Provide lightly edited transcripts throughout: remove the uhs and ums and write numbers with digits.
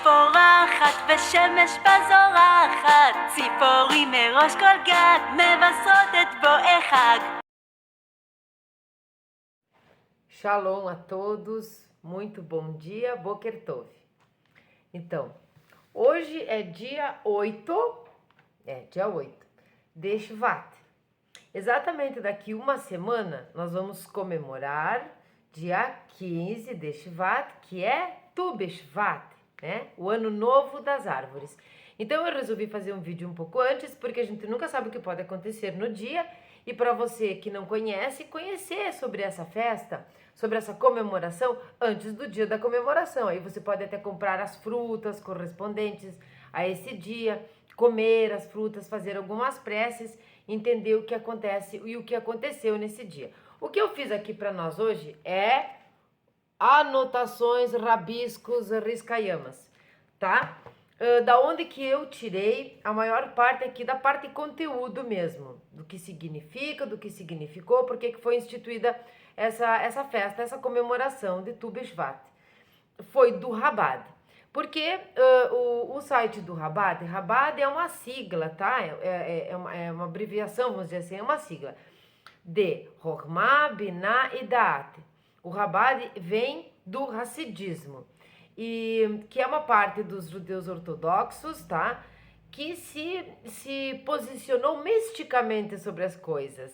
פורחת ושמש בזורחת, ציפורים מראש כל גג מבשרות את בואי חג. Shalom a todos, muito bom dia, Boker Tov. Então, hoje é dia 8 de Shvat. Exatamente daqui uma semana nós vamos comemorar dia 15 de Shvat, que é Tu B'Shvat, né? O ano novo das árvores. Então eu resolvi fazer um vídeo um pouco antes, porque a gente nunca sabe o que pode acontecer no dia, e para você que não conhece, conhecer sobre essa festa, sobre essa comemoração antes do dia da comemoração. Aí você pode até comprar as frutas correspondentes a esse dia, comer as frutas, fazer algumas preces, entender o que acontece e o que aconteceu nesse dia. O que eu fiz aqui para nós hoje é anotações, rabiscos, riscayamas, tá? Da onde que eu tirei a maior parte aqui da parte conteúdo mesmo, do que significa, do que significou, por que foi instituída essa festa, essa comemoração de Tu B'Shvat. Foi do Chabad. Porque o site do Chabad é uma sigla, tá? É uma abreviação, vamos dizer assim, é uma sigla de Chokhmah, Binah e Da'at. O Chabad vem do Hassidismo, e que é uma parte dos judeus ortodoxos, tá? Que se posicionou misticamente sobre as coisas.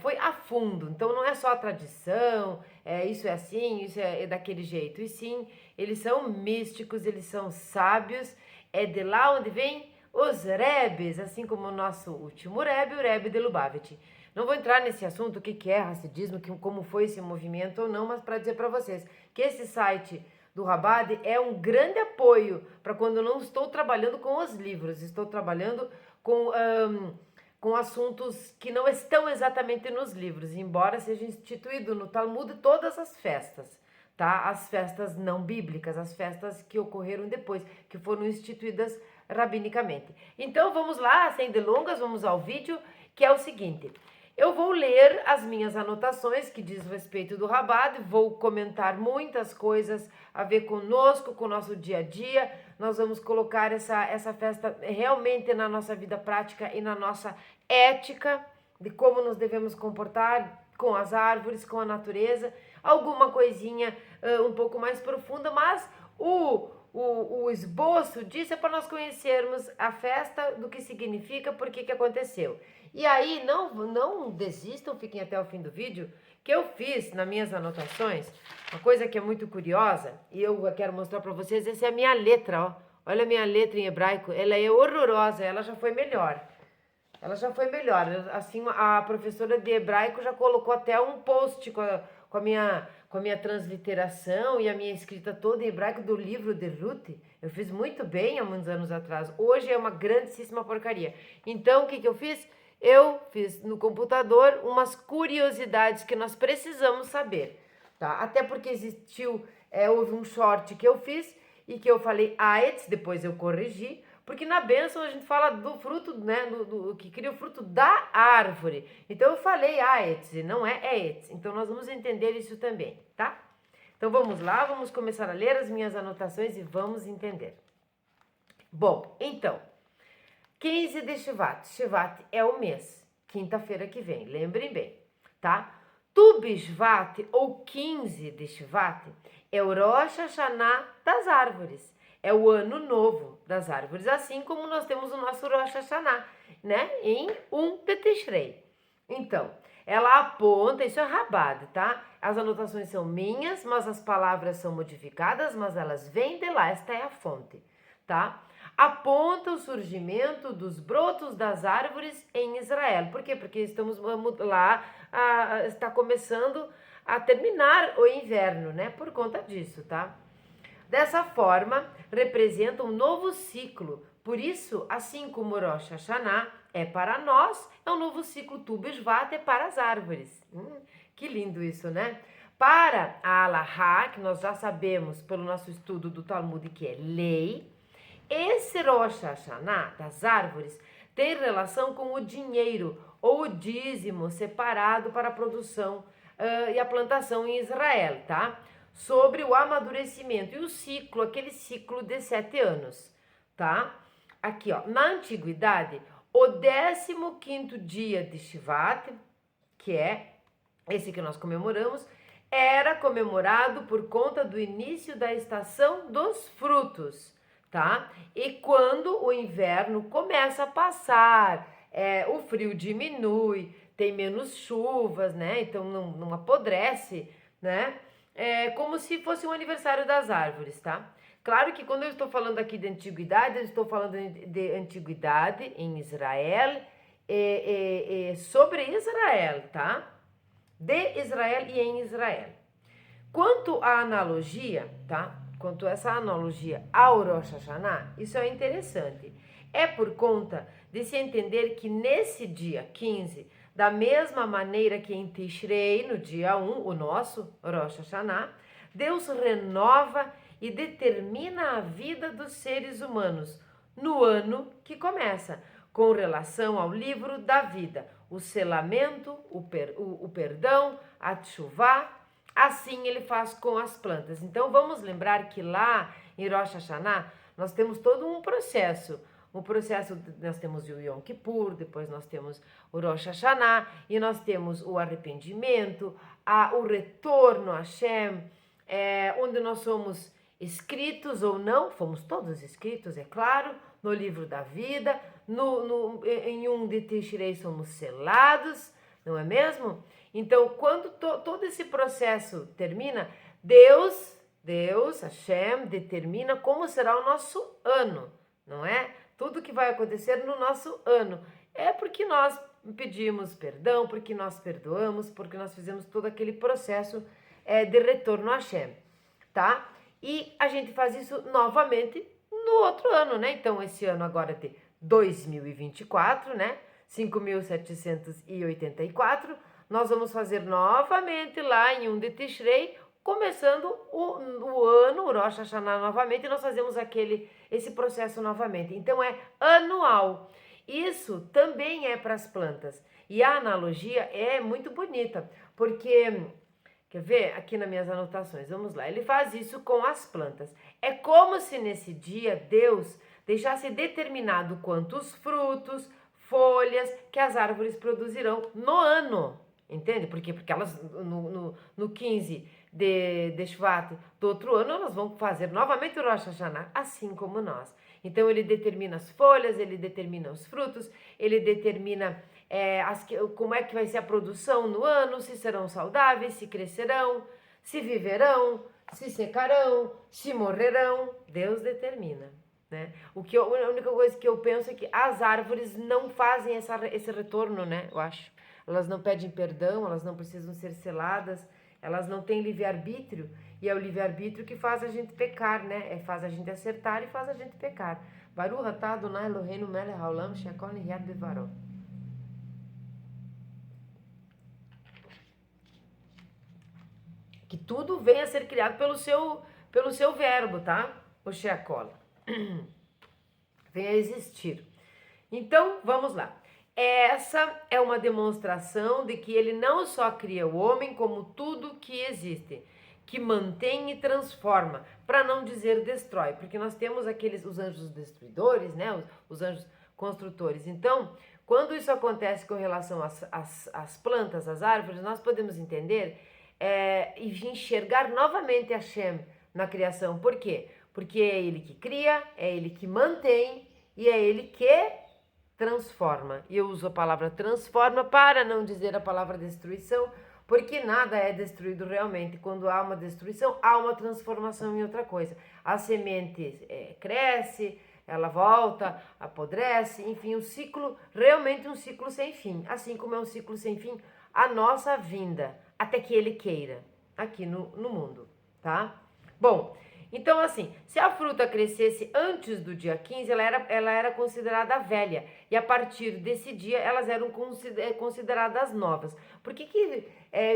Foi a fundo, então não é só a tradição, isso é assim, isso é daquele jeito, e sim, eles são místicos, eles são sábios, é de lá onde vem os rebes, assim como o nosso último rebe, o rebe de Lubavitch. Não vou entrar nesse assunto, o que é Hassidismo, como foi esse movimento ou não, mas para dizer para vocês que esse site do Chabad é um grande apoio para quando eu não estou trabalhando com os livros, estou trabalhando com assuntos que não estão exatamente nos livros, embora seja instituído no Talmud todas as festas, tá? As festas não bíblicas, as festas que ocorreram depois, que foram instituídas rabinicamente. Então vamos lá, sem delongas, vamos ao vídeo, que é o seguinte: eu vou ler as minhas anotações que diz respeito do Chabad, vou comentar muitas coisas a ver conosco, com o nosso dia a dia. Nós vamos colocar essa festa realmente na nossa vida prática e na nossa ética, de como nos devemos comportar com as árvores, com a natureza. Alguma coisinha um pouco mais profunda, mas o esboço disso é para nós conhecermos a festa, do que significa, por que aconteceu. E aí, não desistam, fiquem até o fim do vídeo, que eu fiz nas minhas anotações uma coisa que é muito curiosa, e eu quero mostrar para vocês. Essa é a minha letra, ó. Olha a minha letra em hebraico, ela é horrorosa, ela já foi melhor. Ela já foi melhor, assim, a professora de hebraico já colocou até um post com a minha transliteração e a minha escrita toda em hebraico do livro de Ruth. Eu fiz muito bem há muitos anos atrás. Hoje é uma grandíssima porcaria. Então, o que eu fiz? Eu fiz no computador umas curiosidades que nós precisamos saber, tá? Até porque houve um short que eu fiz e que eu falei Aetz, depois eu corrigi, porque na bênção a gente fala do fruto, né, do que cria o fruto da árvore. Então eu falei Aetz, não é Aetz. Então nós vamos entender isso também, tá? Então vamos lá, vamos começar a ler as minhas anotações e vamos entender. Bom, então, 15 de Shvat. Shvat é o mês, quinta-feira que vem, lembrem bem, tá? Tu B'Shvat, ou 15 de Shvat, é o Rosh Hashanah das árvores. É o ano novo das árvores, assim como nós temos o nosso Rosh Hashanah, né? Em 1 de Tishrei. Então, ela aponta, isso é Chabad, tá? As anotações são minhas, mas as palavras são modificadas, mas elas vêm de lá, esta é a fonte, tá? Aponta o surgimento dos brotos das árvores em Israel. Por quê? Porque estamos lá, está começando a terminar o inverno, né? Por conta disso, tá? Dessa forma, representa um novo ciclo. Por isso, assim como Rosh Hashanah é para nós, é um novo ciclo. Tu B'Shvat é para as árvores. Que lindo isso, né? Para a Alahá, que nós já sabemos pelo nosso estudo do Talmud que é lei, esse Rosh Hashanah das árvores tem relação com o dinheiro ou o dízimo separado para a produção e a plantação em Israel, tá? sobre o amadurecimento e o ciclo, aquele ciclo de 7 anos, tá? Aqui, ó, na antiguidade, o 15º dia de Shvat, que é esse que nós comemoramos, era comemorado por conta do início da estação dos frutos, tá? E quando o inverno começa a passar, o frio diminui, tem menos chuvas, né? Então não apodrece, né? É como se fosse um aniversário das árvores, tá? Claro que quando eu estou falando aqui de antiguidade, eu estou falando de antiguidade em Israel, sobre Israel, tá? De Israel e em Israel. Quanto à analogia, tá? Quanto a essa analogia ao Rosh Hashanah, isso é interessante. É por conta de se entender que nesse dia 15, da mesma maneira que em Tishrei, no dia 1, o nosso Rosh Hashanah, Deus renova e determina a vida dos seres humanos no ano que começa, com relação ao livro da vida, o selamento, o perdão, a tchuvá. Assim ele faz com as plantas. Então vamos lembrar que lá em Rosh Hashanah nós temos todo um processo. Nós temos o Yom Kippur, depois nós temos o Rosh Hashanah e nós temos o arrependimento, o retorno a Hashem, onde nós somos escritos ou não, fomos todos escritos, é claro, no livro da vida, em de Tishrei somos selados, não é mesmo? Então, quando todo esse processo termina, Deus, Hashem, determina como será o nosso ano, não é? Tudo que vai acontecer no nosso ano. É porque nós pedimos perdão, porque nós perdoamos, porque nós fizemos todo aquele processo de retorno a Hashem, tá? E a gente faz isso novamente no outro ano, né? Então, esse ano agora de 2024, né? 5.784, nós vamos fazer novamente lá em de Tishrei, começando o ano, o Rosh Hashanah novamente, e nós fazemos esse processo novamente. Então, é anual. Isso também é para as plantas. E a analogia é muito bonita, porque... Quer ver? Aqui nas minhas anotações, vamos lá. Ele faz isso com as plantas. É como se nesse dia Deus deixasse determinado quantos frutos, folhas que as árvores produzirão no ano. Entende? Porque elas no 15 de Shvat do outro ano, elas vão fazer novamente o Rosh Hashanah, assim como nós. Então ele determina as folhas, ele determina os frutos, ele determina como é que vai ser a produção no ano, se serão saudáveis, se crescerão, se viverão, se secarão, se morrerão. Deus determina, né? A única coisa que eu penso é que as árvores não fazem esse retorno, né? Eu acho. Elas não pedem perdão, elas não precisam ser seladas, elas não têm livre-arbítrio. E é o livre-arbítrio que faz a gente pecar, né? Faz a gente acertar e faz a gente pecar. Baruch atah Adonai Eloheinu melech haolam she'akol nihya bevaro. Que tudo venha a ser criado pelo seu verbo, tá? O she'akol. Venha a existir. Então, vamos lá. Essa é uma demonstração de que ele não só cria o homem, como tudo que existe, que mantém e transforma, para não dizer destrói, porque nós temos os anjos destruidores, né? Os anjos construtores. Então, quando isso acontece com relação às plantas, às árvores, nós podemos entender e enxergar novamente Hashem na criação. Por quê? Porque é ele que cria, é ele que mantém e é ele que transforma. E eu uso a palavra transforma para não dizer a palavra destruição, porque nada é destruído realmente. Quando há uma destruição, há uma transformação em outra coisa. A semente cresce, ela volta, apodrece, enfim, um ciclo, realmente um ciclo sem fim. Assim como é um ciclo sem fim, a nossa vinda, até que ele queira, aqui no mundo, tá? Bom, então assim, se a fruta crescesse antes do dia 15, ela era considerada velha. E a partir desse dia, elas eram consideradas novas. Por que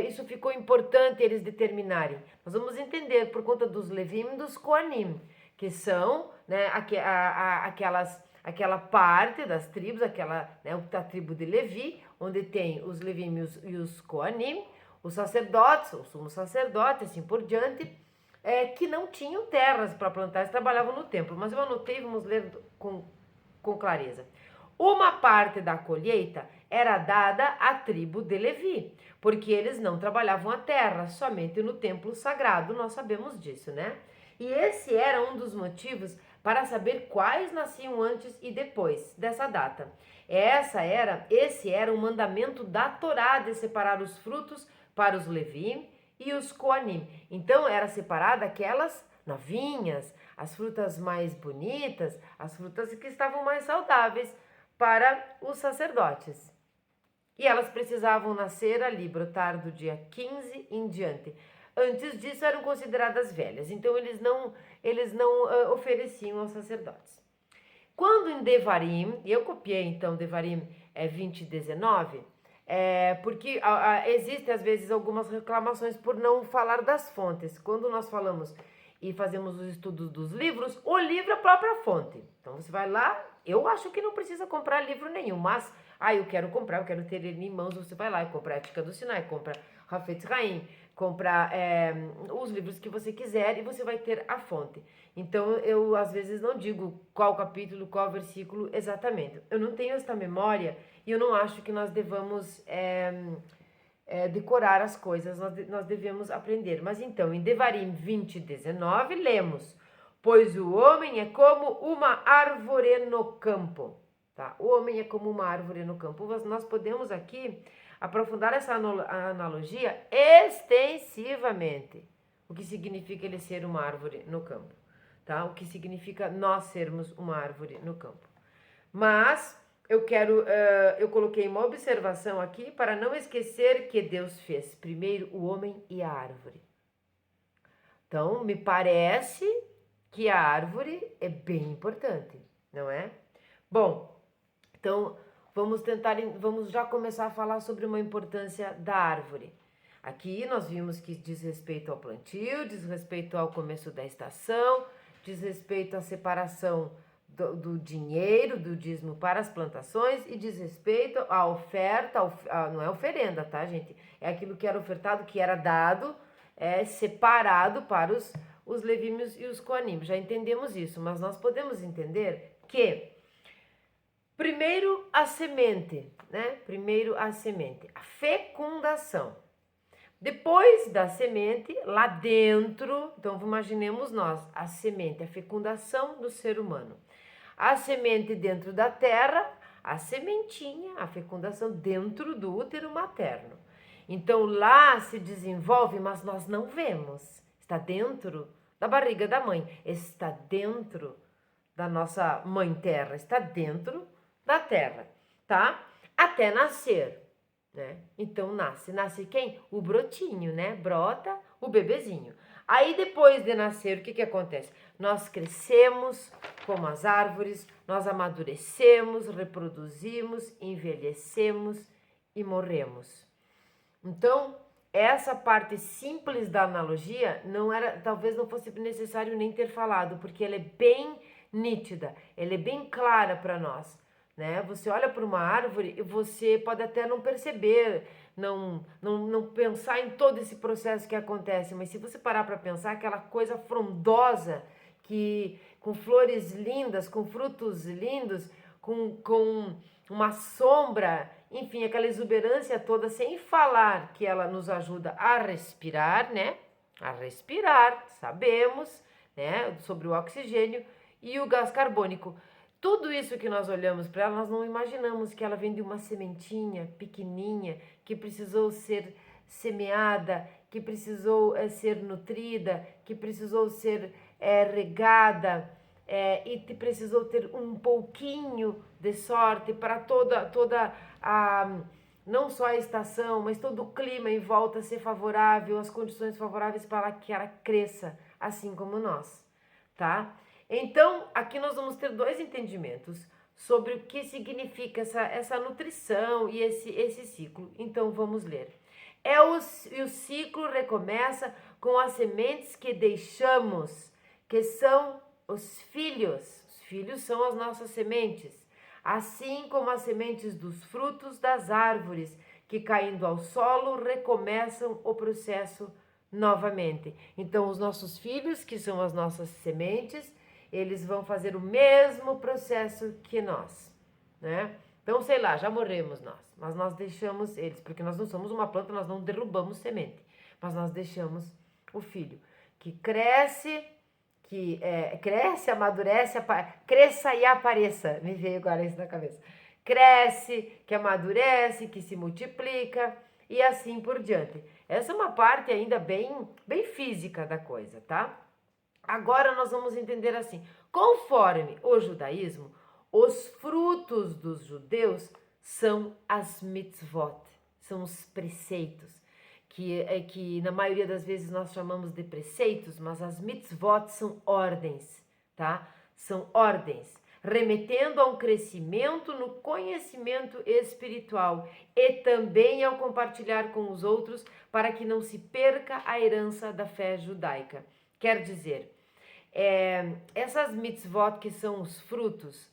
isso ficou importante eles determinarem? Nós vamos entender por conta dos Levim e dos Koanim, que são, né, aquela parte das tribos, a tribo de Levi, onde tem os Levim e os Koanim, os sacerdotes, o sumo sacerdote, assim por diante. que não tinham terras para plantar, eles trabalhavam no templo. Mas eu anotei, vamos ler com clareza. Uma parte da colheita era dada à tribo de Levi, porque eles não trabalhavam a terra, somente no templo sagrado, nós sabemos disso, né? E esse era um dos motivos para saber quais nasciam antes e depois dessa data. Esse era o mandamento da Torá de separar os frutos para os Levi e os Coanim. Então era separada aquelas novinhas, as frutas mais bonitas, as frutas que estavam mais saudáveis para os sacerdotes. E elas precisavam nascer ali, brotar do dia 15 em diante. Antes disso eram consideradas velhas, então eles não ofereciam aos sacerdotes. Quando em Devarim, e eu copiei então Devarim 20:19, porque existem às vezes algumas reclamações por não falar das fontes. Quando nós falamos e fazemos os estudos dos livros, o livro é a própria fonte. Então você vai lá, eu acho que não precisa comprar livro nenhum, mas eu quero comprar, eu quero ter ele em mãos, você vai lá e compra a Ética do Sinai, compra Hafetz Haim, compra os livros que você quiser e você vai ter a fonte. Então eu às vezes não digo qual capítulo, qual versículo exatamente. Eu não tenho esta memória e eu não acho que nós devamos decorar as coisas, nós devemos aprender. Mas então, em Devarim 20:19, lemos: pois o homem é como uma árvore no campo. Tá? O homem é como uma árvore no campo. Nós podemos aqui aprofundar essa analogia extensivamente. O que significa ele ser uma árvore no campo. Tá? O que significa nós sermos uma árvore no campo. Mas eu coloquei uma observação aqui para não esquecer que Deus fez primeiro o homem e a árvore. Então, me parece que a árvore é bem importante, não é? Bom, então vamos já começar a falar sobre uma importância da árvore. Aqui nós vimos que diz respeito ao plantio, diz respeito ao começo da estação, diz respeito à separação do dinheiro, do dízimo para as plantações e diz respeito à oferta, não é oferenda, tá, gente? É aquilo que era ofertado, que era dado, separado para os levímeos e os coanim. Já entendemos isso, mas nós podemos entender que primeiro a semente, né? Primeiro a semente, a fecundação. Depois da semente, lá dentro, então imaginemos nós, a semente, a fecundação do ser humano. A semente dentro da terra, a sementinha, a fecundação dentro do útero materno. Então lá se desenvolve, mas nós não vemos. Está dentro da barriga da mãe, está dentro da nossa mãe terra, está dentro da terra, tá? Até nascer. Né? Então nasce quem? O brotinho, né? Brota o bebezinho. Aí depois de nascer, o que acontece? Nós crescemos como as árvores, nós amadurecemos, reproduzimos, envelhecemos e morremos. Então, essa parte simples da analogia talvez não fosse necessário nem ter falado, porque ela é bem nítida, ela é bem clara para nós. Né? Você olha para uma árvore e você pode até não perceber, não pensar em todo esse processo que acontece, mas se você parar para pensar, aquela coisa frondosa, com flores lindas, com frutos lindos, com uma sombra, enfim, aquela exuberância toda, sem falar que ela nos ajuda a respirar, né? A respirar, sabemos, né? Sobre o oxigênio e o gás carbônico. Tudo isso que nós olhamos para ela, nós não imaginamos que ela vem de uma sementinha pequenininha, que precisou ser semeada, que precisou ser nutrida, que precisou ser regada e precisou ter um pouquinho de sorte para toda não só a estação, mas todo o clima em volta ser favorável, as condições favoráveis para que ela cresça, assim como nós, tá? Então, aqui nós vamos ter dois entendimentos sobre o que significa essa nutrição e esse ciclo. Então, vamos ler. O ciclo recomeça com as sementes que deixamos, que são os filhos. Os filhos são as nossas sementes, assim como as sementes dos frutos das árvores, que caindo ao solo recomeçam o processo novamente. Então, os nossos filhos, que são as nossas sementes, eles vão fazer o mesmo processo que nós, né? Então, sei lá, já morremos nós, mas nós deixamos eles, porque nós não somos uma planta, nós não derrubamos semente, mas nós deixamos o filho, que cresce, cresce, amadurece, cresça e apareça, me veio agora isso na cabeça. Cresce, que amadurece, que se multiplica e assim por diante. Essa é uma parte ainda bem física da coisa, tá? Agora nós vamos entender assim, conforme o judaísmo, os frutos dos judeus são as mitzvot, são os preceitos, que na maioria das vezes nós chamamos de preceitos, mas as mitzvot são ordens, tá? São ordens, remetendo a um crescimento no conhecimento espiritual e também ao compartilhar com os outros para que não se perca a herança da fé judaica. Quer dizer, essas mitzvot que são os frutos,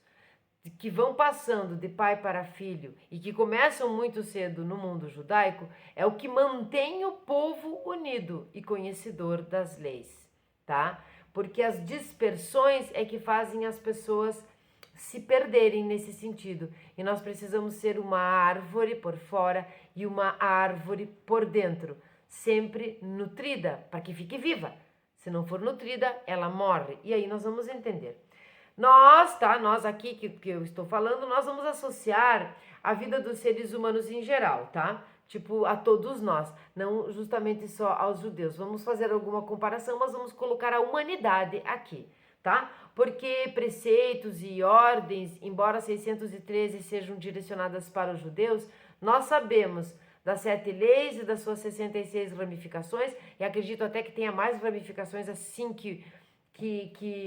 que vão passando de pai para filho e que começam muito cedo no mundo judaico, é o que mantém o povo unido e conhecedor das leis, tá? Porque as dispersões é que fazem as pessoas se perderem nesse sentido. E nós precisamos ser uma árvore por fora e uma árvore por dentro, sempre nutrida, para que fique viva. Se não for nutrida, ela morre. E aí nós vamos entender. Nós aqui que eu estou falando, nós vamos associar a vida dos seres humanos em geral, tá? Tipo, a todos nós, não justamente só aos judeus. Vamos fazer alguma comparação, mas vamos colocar a humanidade aqui, tá? Porque preceitos e ordens, embora 613 sejam direcionadas para os judeus, nós sabemos das 7 leis e das suas 66 ramificações, e acredito até que tenha mais ramificações assim que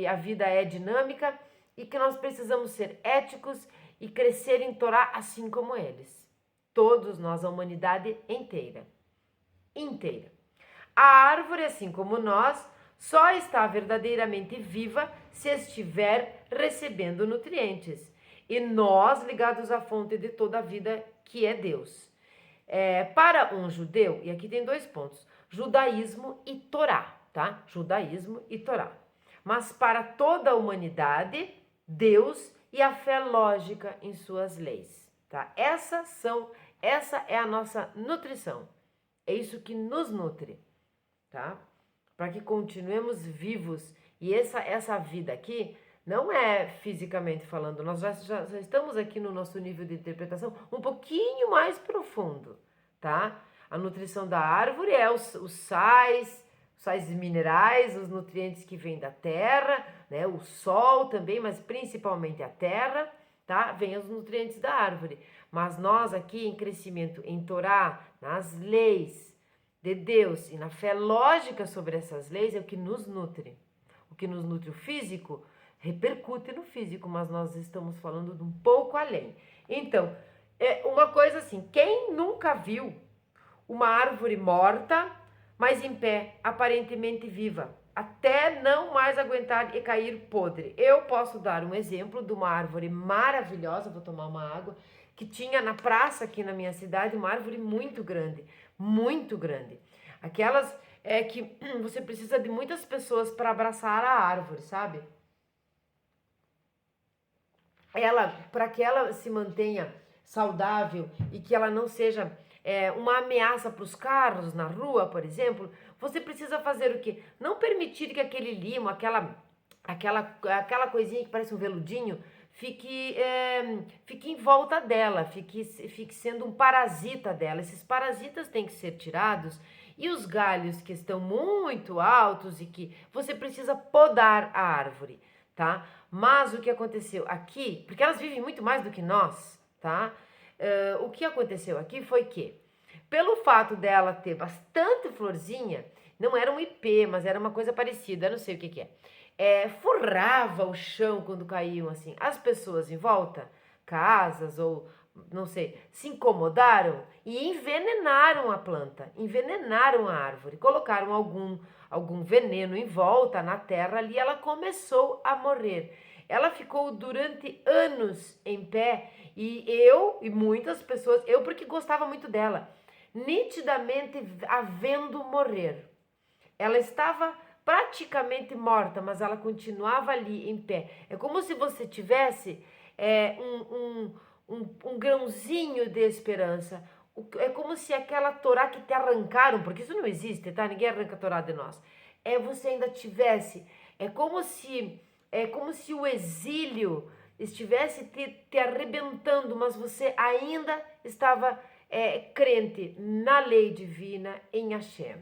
a vida é dinâmica e que nós precisamos ser éticos e crescer em Torá assim como eles. Todos nós, a humanidade inteira. A árvore, assim como nós, só está verdadeiramente viva se estiver recebendo nutrientes. E nós ligados à fonte de toda a vida, que é Deus. Para um judeu, e aqui tem 2 pontos, judaísmo e Torá, tá? Judaísmo e Torá. Mas para toda a humanidade, Deus e a fé lógica em suas leis, tá? Essa é a nossa nutrição. É isso que nos nutre, tá? Para que continuemos vivos. E essa vida aqui não é fisicamente falando, nós já estamos aqui no nosso nível de interpretação um pouquinho mais profundo, tá? A nutrição da árvore é os sais minerais, os nutrientes que vêm da terra, né? O sol também, mas principalmente a terra, tá? Vem os nutrientes da árvore. Mas nós aqui em crescimento em Torá, nas leis de Deus e na fé lógica sobre essas leis é o que nos nutre. O que nos nutre o físico repercute no físico, mas nós estamos falando de um pouco além. Então, uma coisa assim, quem nunca viu uma árvore morta, mas em pé, aparentemente viva, até não mais aguentar e cair podre? Eu posso dar um exemplo de uma árvore maravilhosa, vou tomar uma água, que tinha na praça aqui na minha cidade, uma árvore muito grande, muito grande. Aquelas que você precisa de muitas pessoas para abraçar a árvore, sabe? Para que ela se mantenha saudável e que ela não seja uma ameaça para os carros na rua, por exemplo, você precisa fazer o quê? Não permitir que aquele limo, aquela coisinha que parece um veludinho, fique em volta dela, fique sendo um parasita dela. Esses parasitas têm que ser tirados e os galhos que estão muito altos e que você precisa podar a árvore, tá? Mas o que aconteceu aqui, porque elas vivem muito mais do que nós, tá? O que aconteceu aqui foi que, pelo fato dela ter bastante florzinha, não era um ipê, mas era uma coisa parecida, eu não sei o que é. Forrava o chão quando caíam assim. As pessoas em volta, casas ou não sei, se incomodaram e envenenaram a planta, envenenaram a árvore, colocaram algum veneno em volta na terra ali, ela começou a morrer. Ela ficou durante anos em pé e eu e muitas pessoas, eu porque gostava muito dela, nitidamente a vendo morrer. ela estava praticamente morta, mas ela continuava ali em pé. É como se você tivesse um grãozinho de esperança. É como se aquela Torá que te arrancaram, porque isso não existe, tá? Ninguém arranca a Torá de nós. Você ainda tivesse, é como se o exílio estivesse te arrebentando, mas você ainda estava crente na lei divina em Hashem.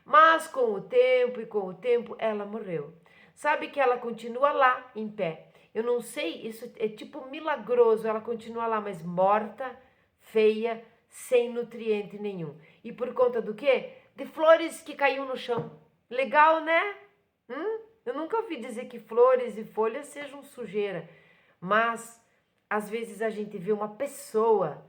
Mas com o tempo, ela morreu. Sabe que ela continua lá em pé. Eu não sei, isso é tipo milagroso. Ela continua lá, mas morta, feia, sem nutriente nenhum. E por conta do quê? De flores que caiu no chão. Legal, né? Eu nunca ouvi dizer que flores e folhas sejam sujeira. Mas, às vezes, a gente vê uma pessoa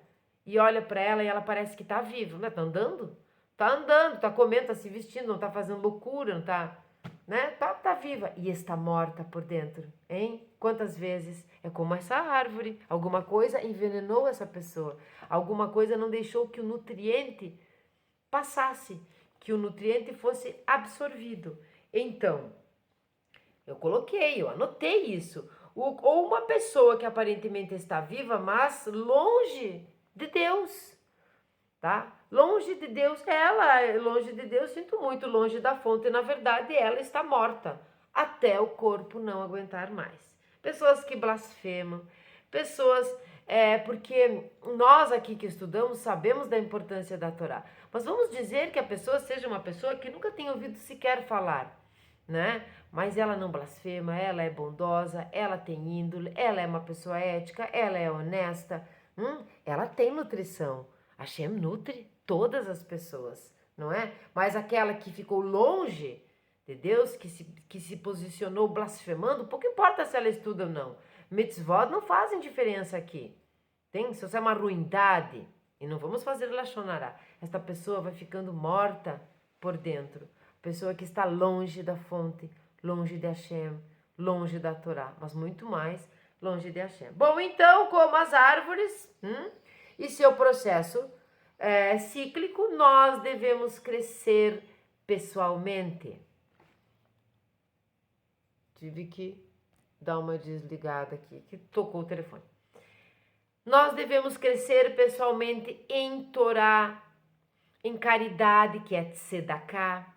e olha para ela e ela parece que tá viva. Né? Tá andando? Tá andando, tá comendo, tá se vestindo, não tá fazendo loucura, não tá, né? Tá viva e está morta por dentro, hein? Quantas vezes é como essa árvore, alguma coisa envenenou essa pessoa, alguma coisa não deixou que o nutriente passasse, que o nutriente fosse absorvido. Então, eu anotei isso. Ou uma pessoa que aparentemente está viva, mas longe de Deus. Tá? Longe de Deus, longe de Deus, sinto muito, longe da fonte, na verdade ela está morta, até o corpo não aguentar mais. Pessoas que blasfemam, pessoas, porque nós aqui que estudamos sabemos da importância da Torá, mas vamos dizer que a pessoa seja uma pessoa que nunca tem ouvido sequer falar, né? Mas ela não blasfema, ela é bondosa, ela tem índole, ela é uma pessoa ética, ela é honesta, ela tem nutrição. Hashem nutre todas as pessoas, não é? Mas aquela que ficou longe de Deus, que se posicionou blasfemando, pouco importa se ela estuda ou não. Mitzvot não fazem diferença aqui. Se você é uma ruindade, e não vamos fazer Lashon Hará, esta pessoa vai ficando morta por dentro. Pessoa que está longe da fonte, longe de Hashem, longe da Torá, mas muito mais longe de Hashem. Bom, então, como as árvores, e seu processo cíclico, nós devemos crescer pessoalmente. Tive que dar uma desligada aqui, que tocou o telefone. Nós devemos crescer pessoalmente em Torá, em caridade, que é tzedakah,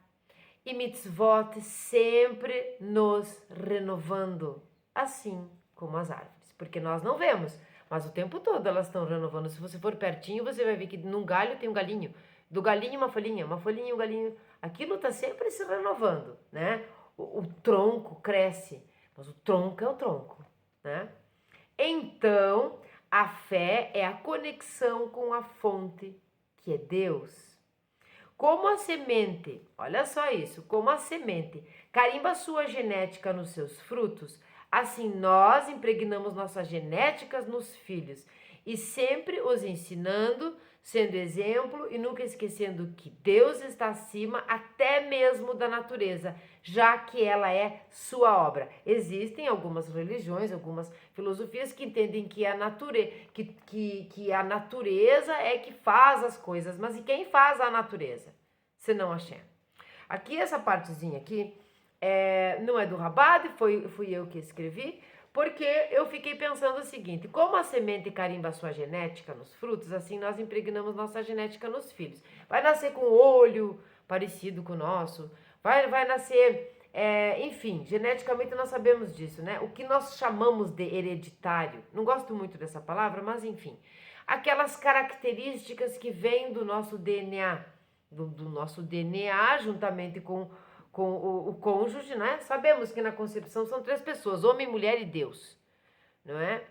e mitzvot, sempre nos renovando, assim como as árvores, porque nós não vemos, mas o tempo todo elas estão renovando. Se você for pertinho, você vai ver que num galho tem um galinho, do galinho uma folhinha e um galinho. Aquilo está sempre se renovando, né? O tronco cresce, mas o tronco é o tronco, né? Então, a fé é a conexão com a fonte, que é Deus. Como a semente, olha só isso, como a semente carimba sua genética nos seus frutos, assim nós impregnamos nossas genéticas nos filhos e sempre os ensinando, sendo exemplo e nunca esquecendo que Deus está acima até mesmo da natureza, já que ela é sua obra. Existem algumas religiões, algumas filosofias que entendem que a natureza é que faz as coisas, mas e quem faz a natureza? Senão Hashem. Aqui, essa partezinha aqui, não é do Rabad, fui eu que escrevi, porque eu fiquei pensando o seguinte: como a semente carimba a sua genética nos frutos, assim nós impregnamos nossa genética nos filhos. Vai nascer com olho parecido com o nosso, vai nascer, enfim, geneticamente nós sabemos disso, né? O que nós chamamos de hereditário, não gosto muito dessa palavra, mas enfim, aquelas características que vêm do nosso DNA, do nosso DNA juntamente com o cônjuge, né? Sabemos que na concepção são 3 pessoas, homem, mulher e Deus, não é?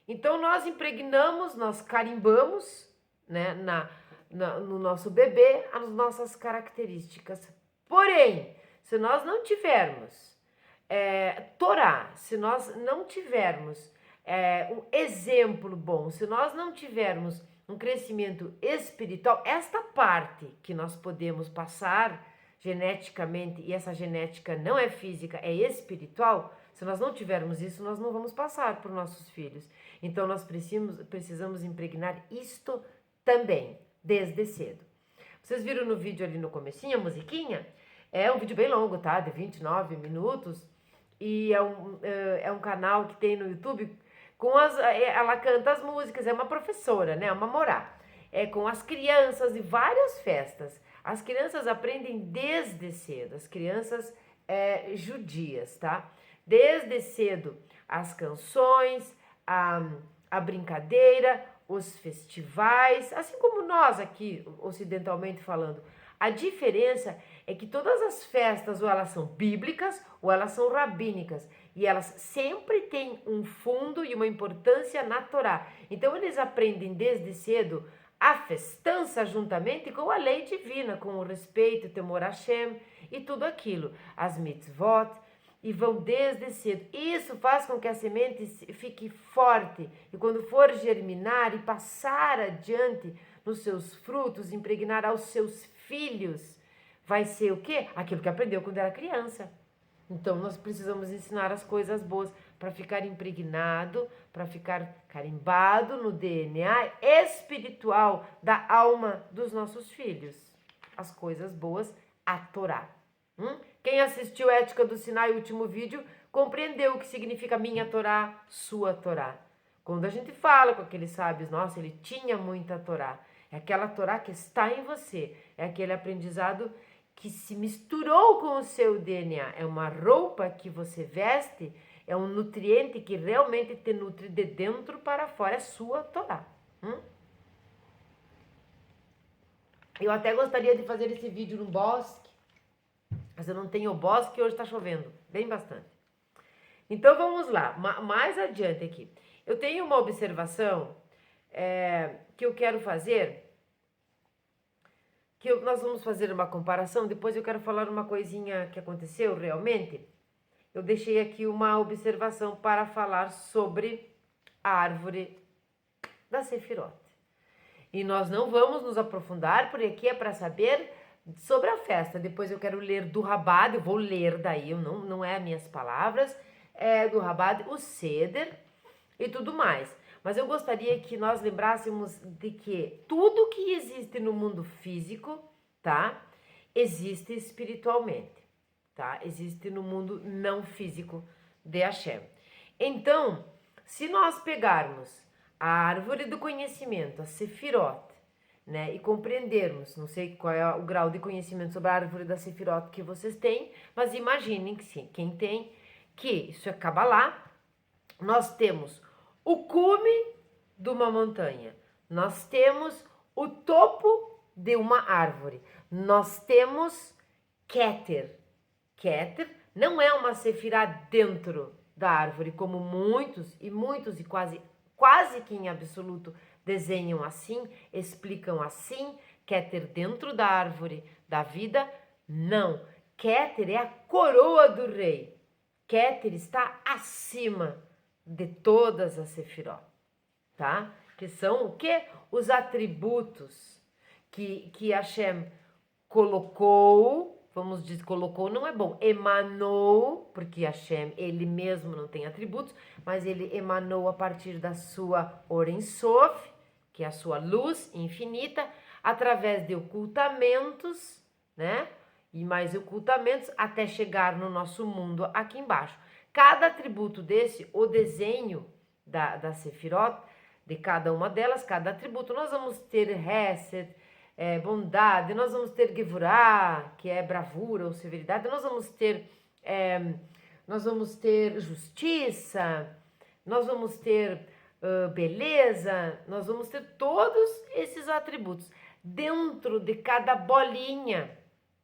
Então nós impregnamos, nós carimbamos, né, no nosso bebê as nossas características. Porém, se nós não tivermos Torá, se nós não tivermos um exemplo bom, se nós não tivermos um crescimento espiritual, esta parte que nós podemos passar geneticamente, e essa genética não é física, é espiritual, se nós não tivermos isso, nós não vamos passar para os nossos filhos. Então nós precisamos impregnar isto também, desde cedo. Vocês viram no vídeo ali no comecinho, a musiquinha? É um vídeo bem longo, tá? De 29 minutos. E é um canal que tem no YouTube ela canta as músicas, é uma professora, né? Uma morá. É com as crianças e várias festas. As crianças aprendem desde cedo, as crianças judias, tá? Desde cedo, as canções, a brincadeira, os festivais, assim como nós aqui, ocidentalmente falando. A diferença é que todas as festas ou elas são bíblicas ou elas são rabínicas e elas sempre têm um fundo e uma importância na Torá. Então eles aprendem desde cedo a festança juntamente com a lei divina, com o respeito, o temor a Hashem e tudo aquilo, as mitzvot, e vão desde cedo. Isso faz com que a semente fique forte e quando for germinar e passar adiante nos seus frutos, impregnar aos seus filhos, vai ser o quê? Aquilo que aprendeu quando era criança. Então nós precisamos ensinar as coisas boas para ficar impregnado, para ficar carimbado no DNA espiritual da alma dos nossos filhos. As coisas boas, a Torá. Quem assistiu Ética do Sinai, o último vídeo, compreendeu o que significa minha Torá, sua Torá. Quando a gente fala com aqueles sábios, nossa, ele tinha muita Torá. É aquela Torá que está em você. É aquele aprendizado que se misturou com o seu DNA. É uma roupa que você veste, é um nutriente que realmente te nutre de dentro para fora. É sua Torá. Eu até gostaria de fazer esse vídeo no bosque, mas eu não tenho bosque e hoje está chovendo, bem bastante. Então vamos lá, mais adiante aqui. Eu tenho uma observação que eu quero fazer, nós vamos fazer uma comparação, depois eu quero falar uma coisinha que aconteceu realmente. Eu deixei aqui uma observação para falar sobre a árvore da Sefirot. E nós não vamos nos aprofundar, porque aqui é para saber sobre a festa. Depois eu quero ler do Rabad, eu vou ler daí, não é minhas palavras, é do Rabad, o Seder e tudo mais. Mas eu gostaria que nós lembrássemos de que tudo que existe no mundo físico, tá? Existe espiritualmente, tá? Existe no mundo não físico de Hashem. Então, se nós pegarmos a árvore do conhecimento, a Sefirot, né, e compreendermos, não sei qual é o grau de conhecimento sobre a árvore da Sefirot que vocês têm, mas imaginem que sim, quem tem, que isso é Kabbalah, nós temos o cume de uma montanha, nós temos o topo de uma árvore, nós temos Keter. Keter não é uma sefirá dentro da árvore, como muitos e quase que em absoluto desenham assim, explicam assim, Keter dentro da árvore da vida, não. Keter é a coroa do rei. Keter está acima de todas as sefirot, tá? Que são o quê? Os atributos que Hashem colocou, vamos dizer, colocou não é bom, emanou, porque Hashem, ele mesmo não tem atributos, mas ele emanou a partir da sua Oren Sof, que é a sua luz infinita, através de ocultamentos, né? E mais ocultamentos até chegar no nosso mundo aqui embaixo. Cada atributo desse, o desenho da Sefirot, de cada uma delas, cada atributo, nós vamos ter Hesed, bondade, nós vamos ter Gevurah, que é bravura ou severidade, nós vamos ter justiça, nós vamos ter beleza, nós vamos ter todos esses atributos dentro de cada bolinha,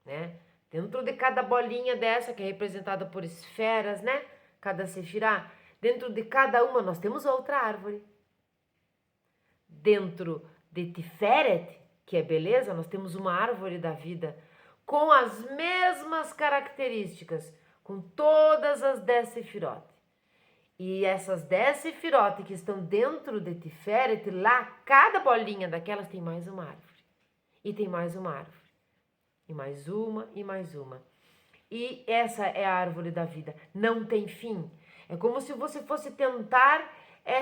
né? Dentro de cada bolinha dessa, que é representada por esferas, né? Cada sefirá, dentro de cada uma nós temos outra árvore. Dentro de Tiferet, que é beleza, nós temos uma árvore da vida com as mesmas características, com todas as 10 sefirot. E essas 10 sefirot que estão dentro de Tiferet, lá, cada bolinha daquelas tem mais uma árvore. E tem mais uma árvore. E mais uma, e mais uma. E essa é a árvore da vida. Não tem fim. É como se você fosse tentar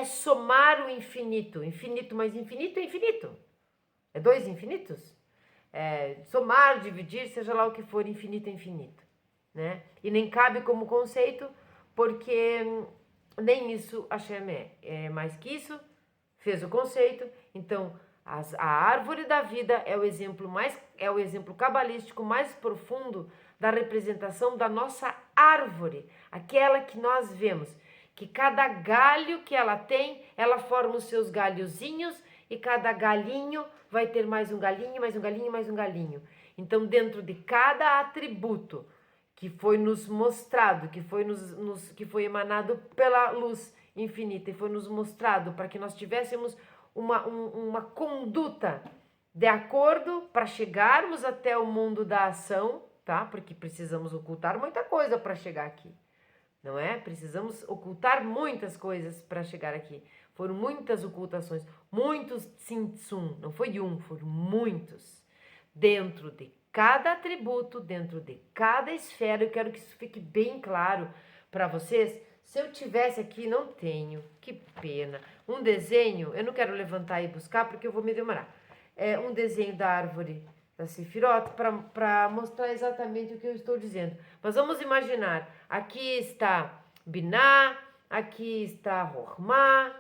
somar o infinito. Infinito mais infinito é infinito. É 2 infinitos? somar, dividir, seja lá o que for, infinito é infinito, né? E nem cabe como conceito, porque nem isso Hashem é mais que isso, fez o conceito. Então a árvore da vida é o exemplo cabalístico mais profundo da representação da nossa árvore, aquela que nós vemos, que cada galho que ela tem, ela forma os seus galhozinhos, e cada galinho vai ter mais um galinho, mais um galinho, mais um galinho. Então, dentro de cada atributo que foi nos mostrado, que foi emanado pela luz infinita e foi nos mostrado para que nós tivéssemos uma conduta de acordo para chegarmos até o mundo da ação, tá? Porque precisamos ocultar muita coisa para chegar aqui, não é? Precisamos ocultar muitas coisas para chegar aqui. Foram muitas ocultações, muitos tzimtzum, não foi foram muitos. Dentro de cada atributo, dentro de cada esfera, eu quero que isso fique bem claro para vocês. Se eu tivesse aqui, não tenho, que pena, um desenho, eu não quero levantar e buscar porque eu vou me demorar. Um desenho da árvore da Sefirot para mostrar exatamente o que eu estou dizendo. Mas vamos imaginar, aqui está Biná, aqui está Rohmá.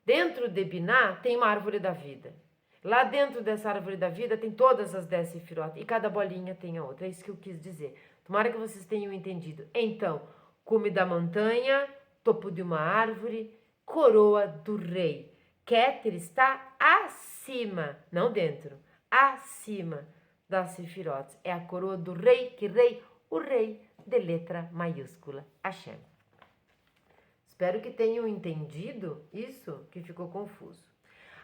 Dentro de Biná tem uma árvore da vida. Lá dentro dessa árvore da vida tem todas as 10 Sefirot e cada bolinha tem a outra. É isso que eu quis dizer. Tomara que vocês tenham entendido. Então, cume da montanha, topo de uma árvore, coroa do rei. Keter está acima, não dentro, acima das Sefirot. É a coroa do rei, que rei? O rei de letra maiúscula, Hashem. Espero que tenham entendido isso, que ficou confuso.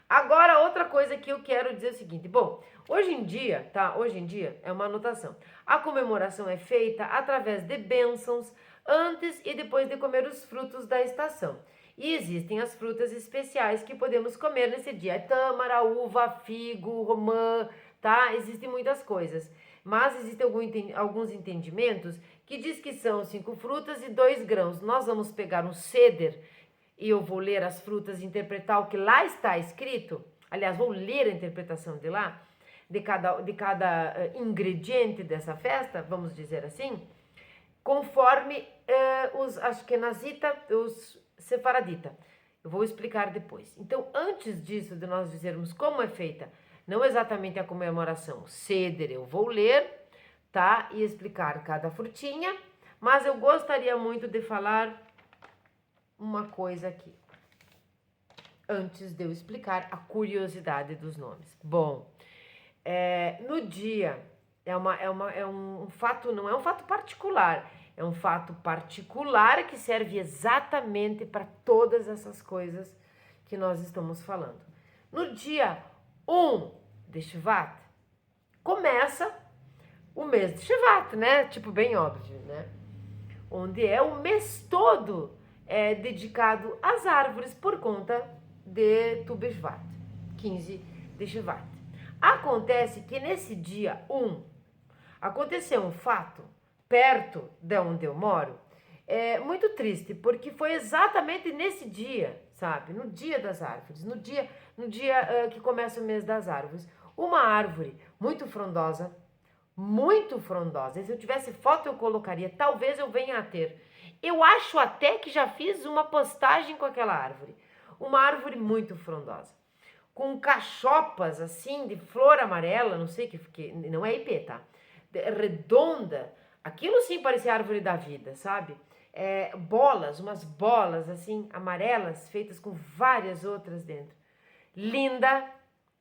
Agora, outra coisa que eu quero dizer é o seguinte. Bom, hoje em dia, tá? Hoje em dia é uma anotação. A comemoração é feita através de bênçãos antes e depois de comer os frutos da estação. E existem as frutas especiais que podemos comer nesse dia. Tâmara, uva, figo, romã, tá? Existem muitas coisas. Mas existem alguns entendimentos que diz que são 5 frutas e 2 grãos. Nós vamos pegar um ceder e eu vou ler as frutas e interpretar o que lá está escrito. Aliás, vou ler a interpretação de lá, de cada ingrediente dessa festa, vamos dizer assim, conforme os Ashkenazita, os Sefaradita. Eu vou explicar depois. Então, antes disso, de nós dizermos como é feita, não exatamente a comemoração, o ceder, eu vou ler, tá? E explicar cada frutinha, mas eu gostaria muito de falar uma coisa aqui, antes de eu explicar a curiosidade dos nomes. Bom, no dia, é um fato, não é um fato particular, é um fato particular que serve exatamente para todas essas coisas que nós estamos falando. No dia 1 de Shvat, começa o mês de Shvat, né? Tipo, bem óbvio, né? Onde é o mês todo dedicado às árvores por conta de Tu B'Shvat, 15 de Shvat. Acontece que nesse dia 1, aconteceu um fato perto de onde eu moro, muito triste, porque foi exatamente nesse dia, sabe? No dia das árvores, no dia que começa o mês das árvores. Uma árvore muito frondosa, e se eu tivesse foto eu colocaria, talvez eu venha a ter. Eu acho até que já fiz uma postagem com aquela árvore. Uma árvore muito frondosa, com cachopas assim de flor amarela, não sei que não é ipê, tá? Redonda, aquilo sim parecia árvore da vida, sabe? Umas bolas assim amarelas, feitas com várias outras dentro. Linda,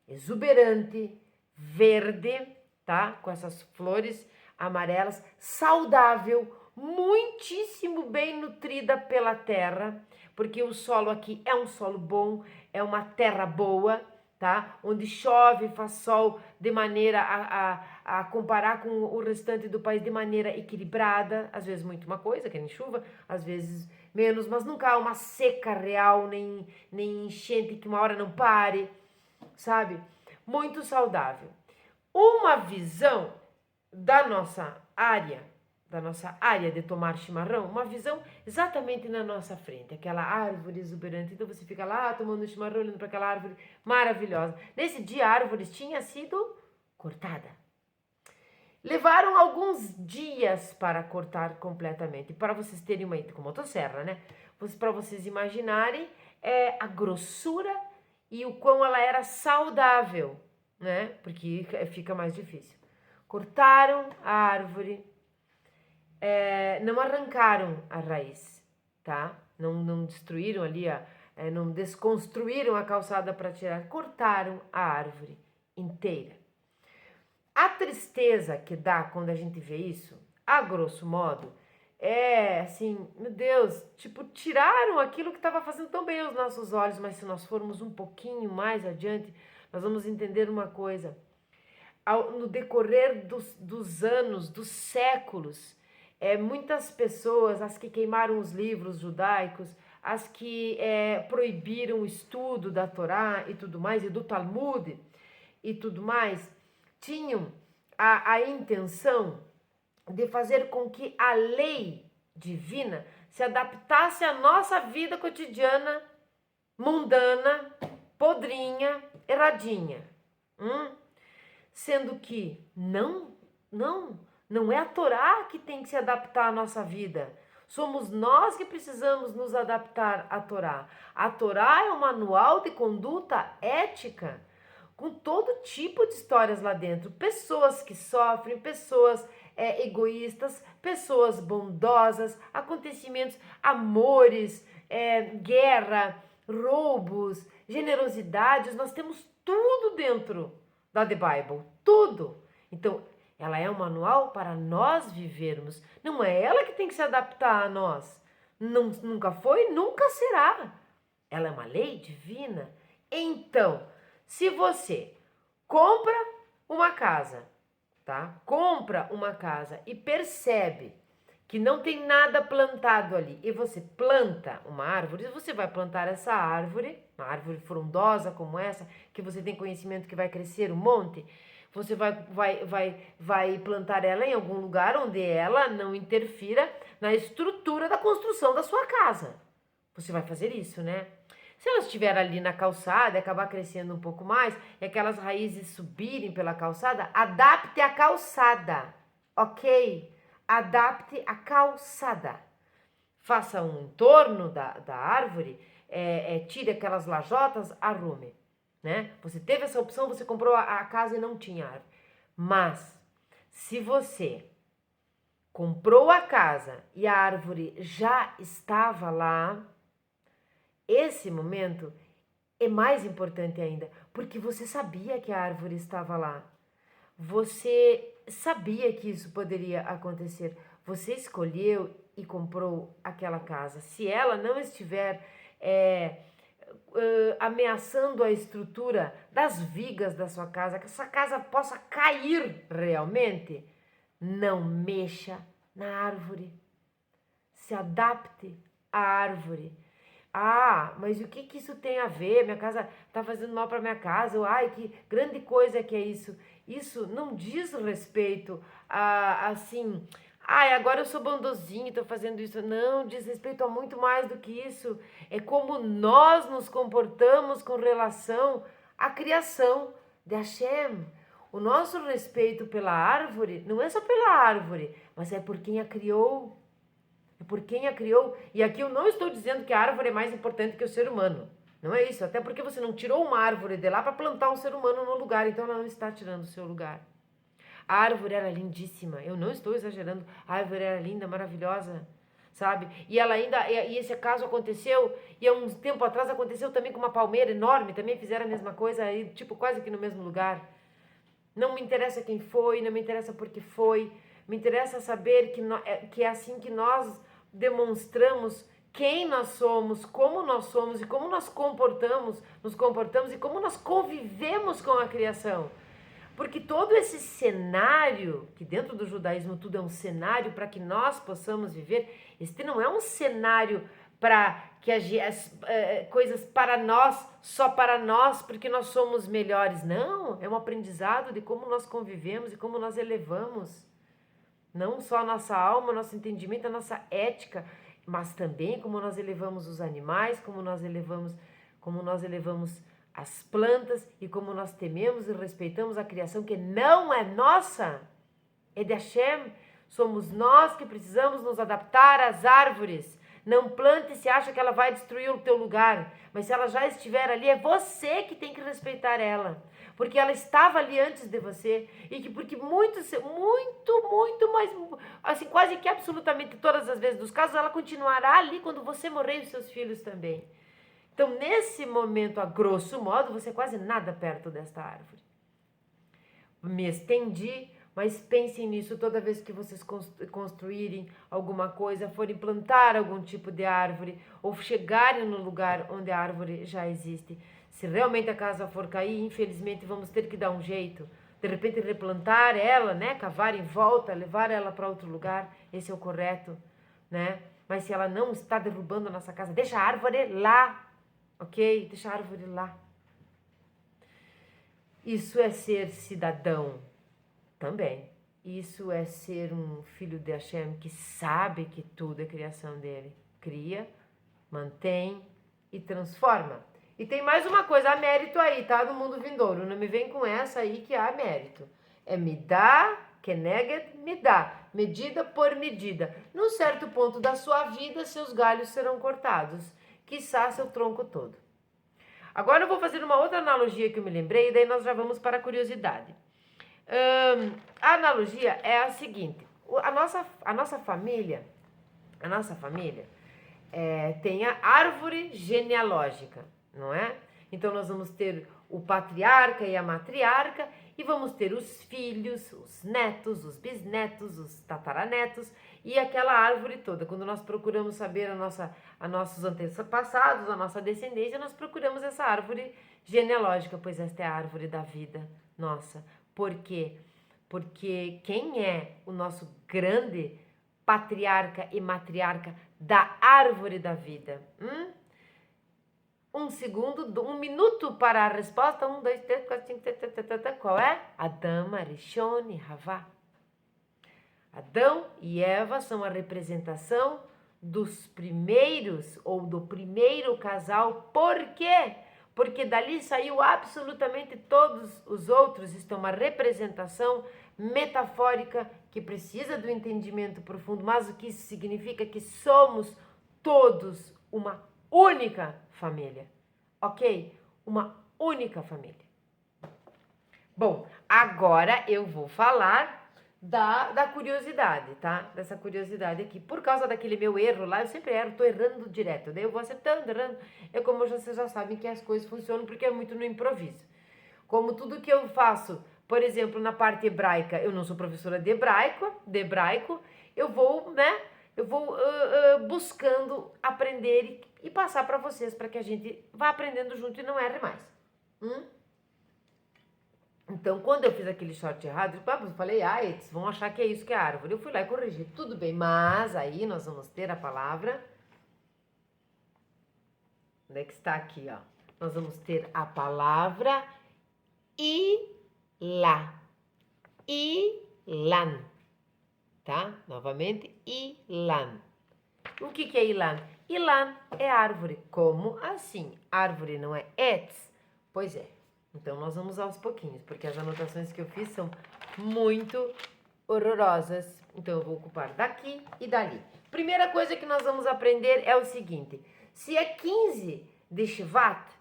exuberante, verde, tá? Com essas flores amarelas, saudável, muitíssimo bem nutrida pela terra, porque o solo aqui é um solo bom, é uma terra boa, tá? Onde chove, faz sol de maneira a comparar com o restante do país de maneira equilibrada, às vezes muito uma coisa, que nem chuva, às vezes menos, mas nunca há uma seca real, nem enchente que uma hora não pare, sabe? Muito saudável. Uma visão da nossa área de tomar chimarrão, uma visão exatamente na nossa frente, aquela árvore exuberante. Então você fica lá tomando chimarrão, olhando para aquela árvore maravilhosa. Nesse dia a árvore tinha sido cortada, Levaram alguns dias para cortar completamente. Para vocês terem uma ideia, com motosserra, né? Para vocês imaginarem a grossura e o quão ela era saudável, né? Porque fica mais difícil. Cortaram a árvore, não arrancaram a raiz, tá? Não destruíram ali, não desconstruíram a calçada para tirar, cortaram a árvore inteira. A tristeza que dá quando a gente vê isso, a grosso modo, é assim, meu Deus, tipo, tiraram aquilo que estava fazendo tão bem aos nossos olhos, mas se nós formos um pouquinho mais adiante, nós vamos entender uma coisa. No decorrer dos anos, dos séculos, muitas pessoas, as que queimaram os livros judaicos, as que proibiram o estudo da Torá e tudo mais, e do Talmud e tudo mais, tinham a intenção de fazer com que a lei divina se adaptasse à nossa vida cotidiana, mundana, podrinha, erradinha. Sendo que não é a Torá que tem que se adaptar à nossa vida. Somos nós que precisamos nos adaptar à Torá. A Torá é um manual de conduta ética, com todo tipo de histórias lá dentro. Pessoas que sofrem, pessoas egoístas, pessoas bondosas, acontecimentos, amores, guerra, roubos, generosidades. Nós temos tudo dentro da The Bible, tudo. Então, ela é um manual para nós vivermos. Não é ela que tem que se adaptar a nós. Não, nunca foi, nunca será. Ela é uma lei divina. Então, se você compra uma casa, tá? Compra uma casa e percebe que não tem nada plantado ali e você planta uma árvore, você vai plantar essa árvore, uma árvore frondosa como essa, que você tem conhecimento que vai crescer um monte, você vai plantar ela em algum lugar onde ela não interfira na estrutura da construção da sua casa. Você vai fazer isso, né? Se ela estiver ali na calçada e acabar crescendo um pouco mais, e aquelas raízes subirem pela calçada, adapte a calçada, ok? Adapte a calçada. Faça um entorno da árvore, tire aquelas lajotas, arrume, né? Você teve essa opção, você comprou a casa e não tinha árvore. Mas, se você comprou a casa e a árvore já estava lá, esse momento é mais importante ainda, porque você sabia que a árvore estava lá. Você sabia que isso poderia acontecer. Você escolheu e comprou aquela casa. Se ela não estiver ameaçando a estrutura das vigas da sua casa, que essa casa possa cair realmente, não mexa na árvore. Se adapte à árvore. Ah, mas o que isso tem a ver? Minha casa está fazendo mal para minha casa. Ai, que grande coisa que é isso. Isso não diz respeito a, assim, ai, agora eu sou bondosinho, estou fazendo isso. Não, diz respeito a muito mais do que isso. É como nós nos comportamos com relação à criação de Hashem. O nosso respeito pela árvore não é só pela árvore, mas é por quem a criou. Por quem a criou. E aqui eu não estou dizendo que a árvore é mais importante que o ser humano. Não é isso. Até porque você não tirou uma árvore de lá para plantar um ser humano no lugar. Então ela não está tirando o seu lugar. A árvore era lindíssima. Eu não estou exagerando. A árvore era linda, maravilhosa. Sabe? E ela ainda. E esse caso aconteceu. E há um tempo atrás aconteceu também com uma palmeira enorme. Também fizeram a mesma coisa. Aí, tipo, quase que no mesmo lugar. Não me interessa quem foi. Não me interessa por que foi. Me interessa saber que é assim que nós demonstramos quem nós somos, como nós somos e como nós nos comportamos e como nós convivemos com a criação. Porque todo esse cenário, que dentro do judaísmo tudo é um cenário para que nós possamos viver, este não é um cenário para que as coisas para nós, só para nós, porque nós somos melhores. Não, é um aprendizado de como nós convivemos e como nós elevamos. Não só a nossa alma, nosso entendimento, a nossa ética, mas também como nós elevamos os animais, como nós elevamos as plantas e como nós tememos e respeitamos a criação que não é nossa. é de Hashem. Somos nós que precisamos nos adaptar às árvores. Não plante se acha que ela vai destruir o teu lugar. Mas se ela já estiver ali, é você que tem que respeitar ela. Porque ela estava ali antes de você. E porque muito, mais, assim, quase que absolutamente todas as vezes dos casos, ela continuará ali quando você morrer e os seus filhos também. Então, nesse momento, a grosso modo, você é quase nada perto desta árvore. Me estendi, mas pensem nisso toda vez que vocês construírem alguma coisa, forem plantar algum tipo de árvore ou chegarem no lugar onde a árvore já existe. Se realmente a casa for cair, infelizmente vamos ter que dar um jeito. De repente replantar ela, né? Cavar em volta, levar ela para outro lugar. Esse é o correto, né? Mas se ela não está derrubando a nossa casa, deixa a árvore lá, ok? Deixa a árvore lá. Isso é ser cidadão também. Isso é ser um filho de Hashem que sabe que tudo é criação dele. Cria, mantém e transforma. E tem mais uma coisa, há mérito aí, tá? No mundo vindouro. Não me vem com essa aí que há mérito. É midá, keneged, midá. Medida por medida. Num certo ponto da sua vida, seus galhos serão cortados. Quiçá seu tronco todo. Agora eu vou fazer uma outra analogia que eu me lembrei e daí nós já vamos para a curiosidade. A analogia é a seguinte: a nossa família tem a árvore genealógica, não é? Então nós vamos ter o patriarca e a matriarca e vamos ter os filhos, os netos, os bisnetos, os tataranetos e aquela árvore toda. Quando nós procuramos saber a nossos antepassados, a nossa descendência, nós procuramos essa árvore genealógica, pois esta é a árvore da vida nossa. Por quê? Porque quem é o nosso grande patriarca e matriarca da árvore da vida? Um minuto para a resposta. 1, 2, 3, 4, 5, 6, 7, 8, 9. Qual é? Adão, Arishon e Havá. Adão e Eva são a representação dos primeiros ou do primeiro casal. Por quê? Porque dali saiu absolutamente todos os outros. Isto é uma representação metafórica que precisa do entendimento profundo, mas o que isso significa? Que somos todos uma única família, ok? Uma única família. Bom, agora eu vou falar da curiosidade, tá? Dessa curiosidade aqui. Por causa daquele meu erro lá, eu sempre erro, tô errando direto. Daí eu vou acertando, errando. É como vocês já sabem que as coisas funcionam porque é muito no improviso. Como tudo que eu faço, por exemplo, na parte hebraica, eu não sou professora de hebraico, eu vou, né? Eu vou buscando aprender e passar para vocês, para que a gente vá aprendendo junto e não erre mais. Então, quando eu fiz aquele short errado, eu falei, eles vão achar que é isso que é árvore. Eu fui lá e corrigi, tudo bem, mas aí nós vamos ter a palavra. Onde é que está aqui, ó? Nós vamos ter a palavra ilá. Ilan. Tá? Novamente, ilan. O que é ilan? Ilan é árvore. Como assim? Árvore não é etz? Pois é. Então, nós vamos aos pouquinhos, porque as anotações que eu fiz são muito horrorosas. Então, eu vou ocupar daqui e dali. Primeira coisa que nós vamos aprender é o seguinte. Se é 15 de Shvat,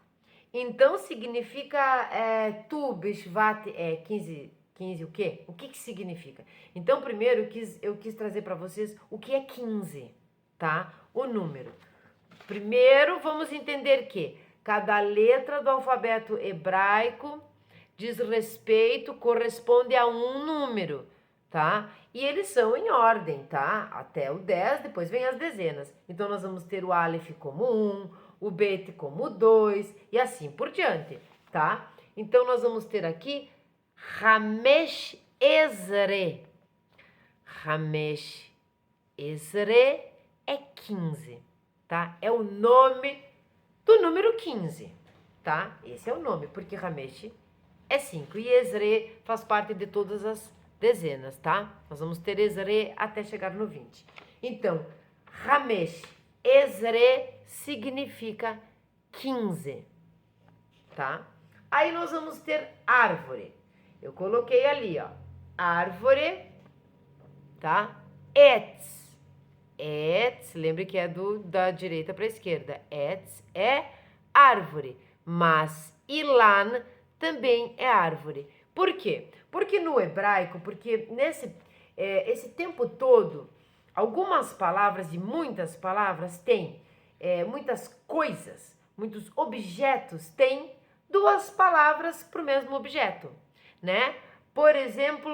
então significa Tu Beshvat é 15 o quê? O que significa? Então, primeiro eu quis trazer para vocês o que é 15, tá? O número. Primeiro, vamos entender que cada letra do alfabeto hebraico diz respeito, corresponde a um número, tá? E eles são em ordem, tá? Até o 10, depois vem as dezenas. Então, nós vamos ter o Aleph como 1, o Bet como 2 e assim por diante, tá? Então, nós vamos ter aqui Hamesh Ezre. Hamesh Ezre é 15, tá? É o nome do número 15, tá? Esse é o nome, porque Hamesh é 5 e Ezre faz parte de todas as dezenas, tá? Nós vamos ter Ezre até chegar no 20. Então, Hamesh Ezre significa 15, tá? Aí nós vamos ter árvore. Eu coloquei ali, ó, árvore tá? Etz. Etz, lembre que é da direita para a esquerda. Etz é árvore, mas ilan também é árvore. Por quê? Porque no hebraico, porque esse tempo todo, algumas palavras e muitas palavras têm muitas coisas, muitos objetos têm duas palavras para o mesmo objeto, né? Por exemplo,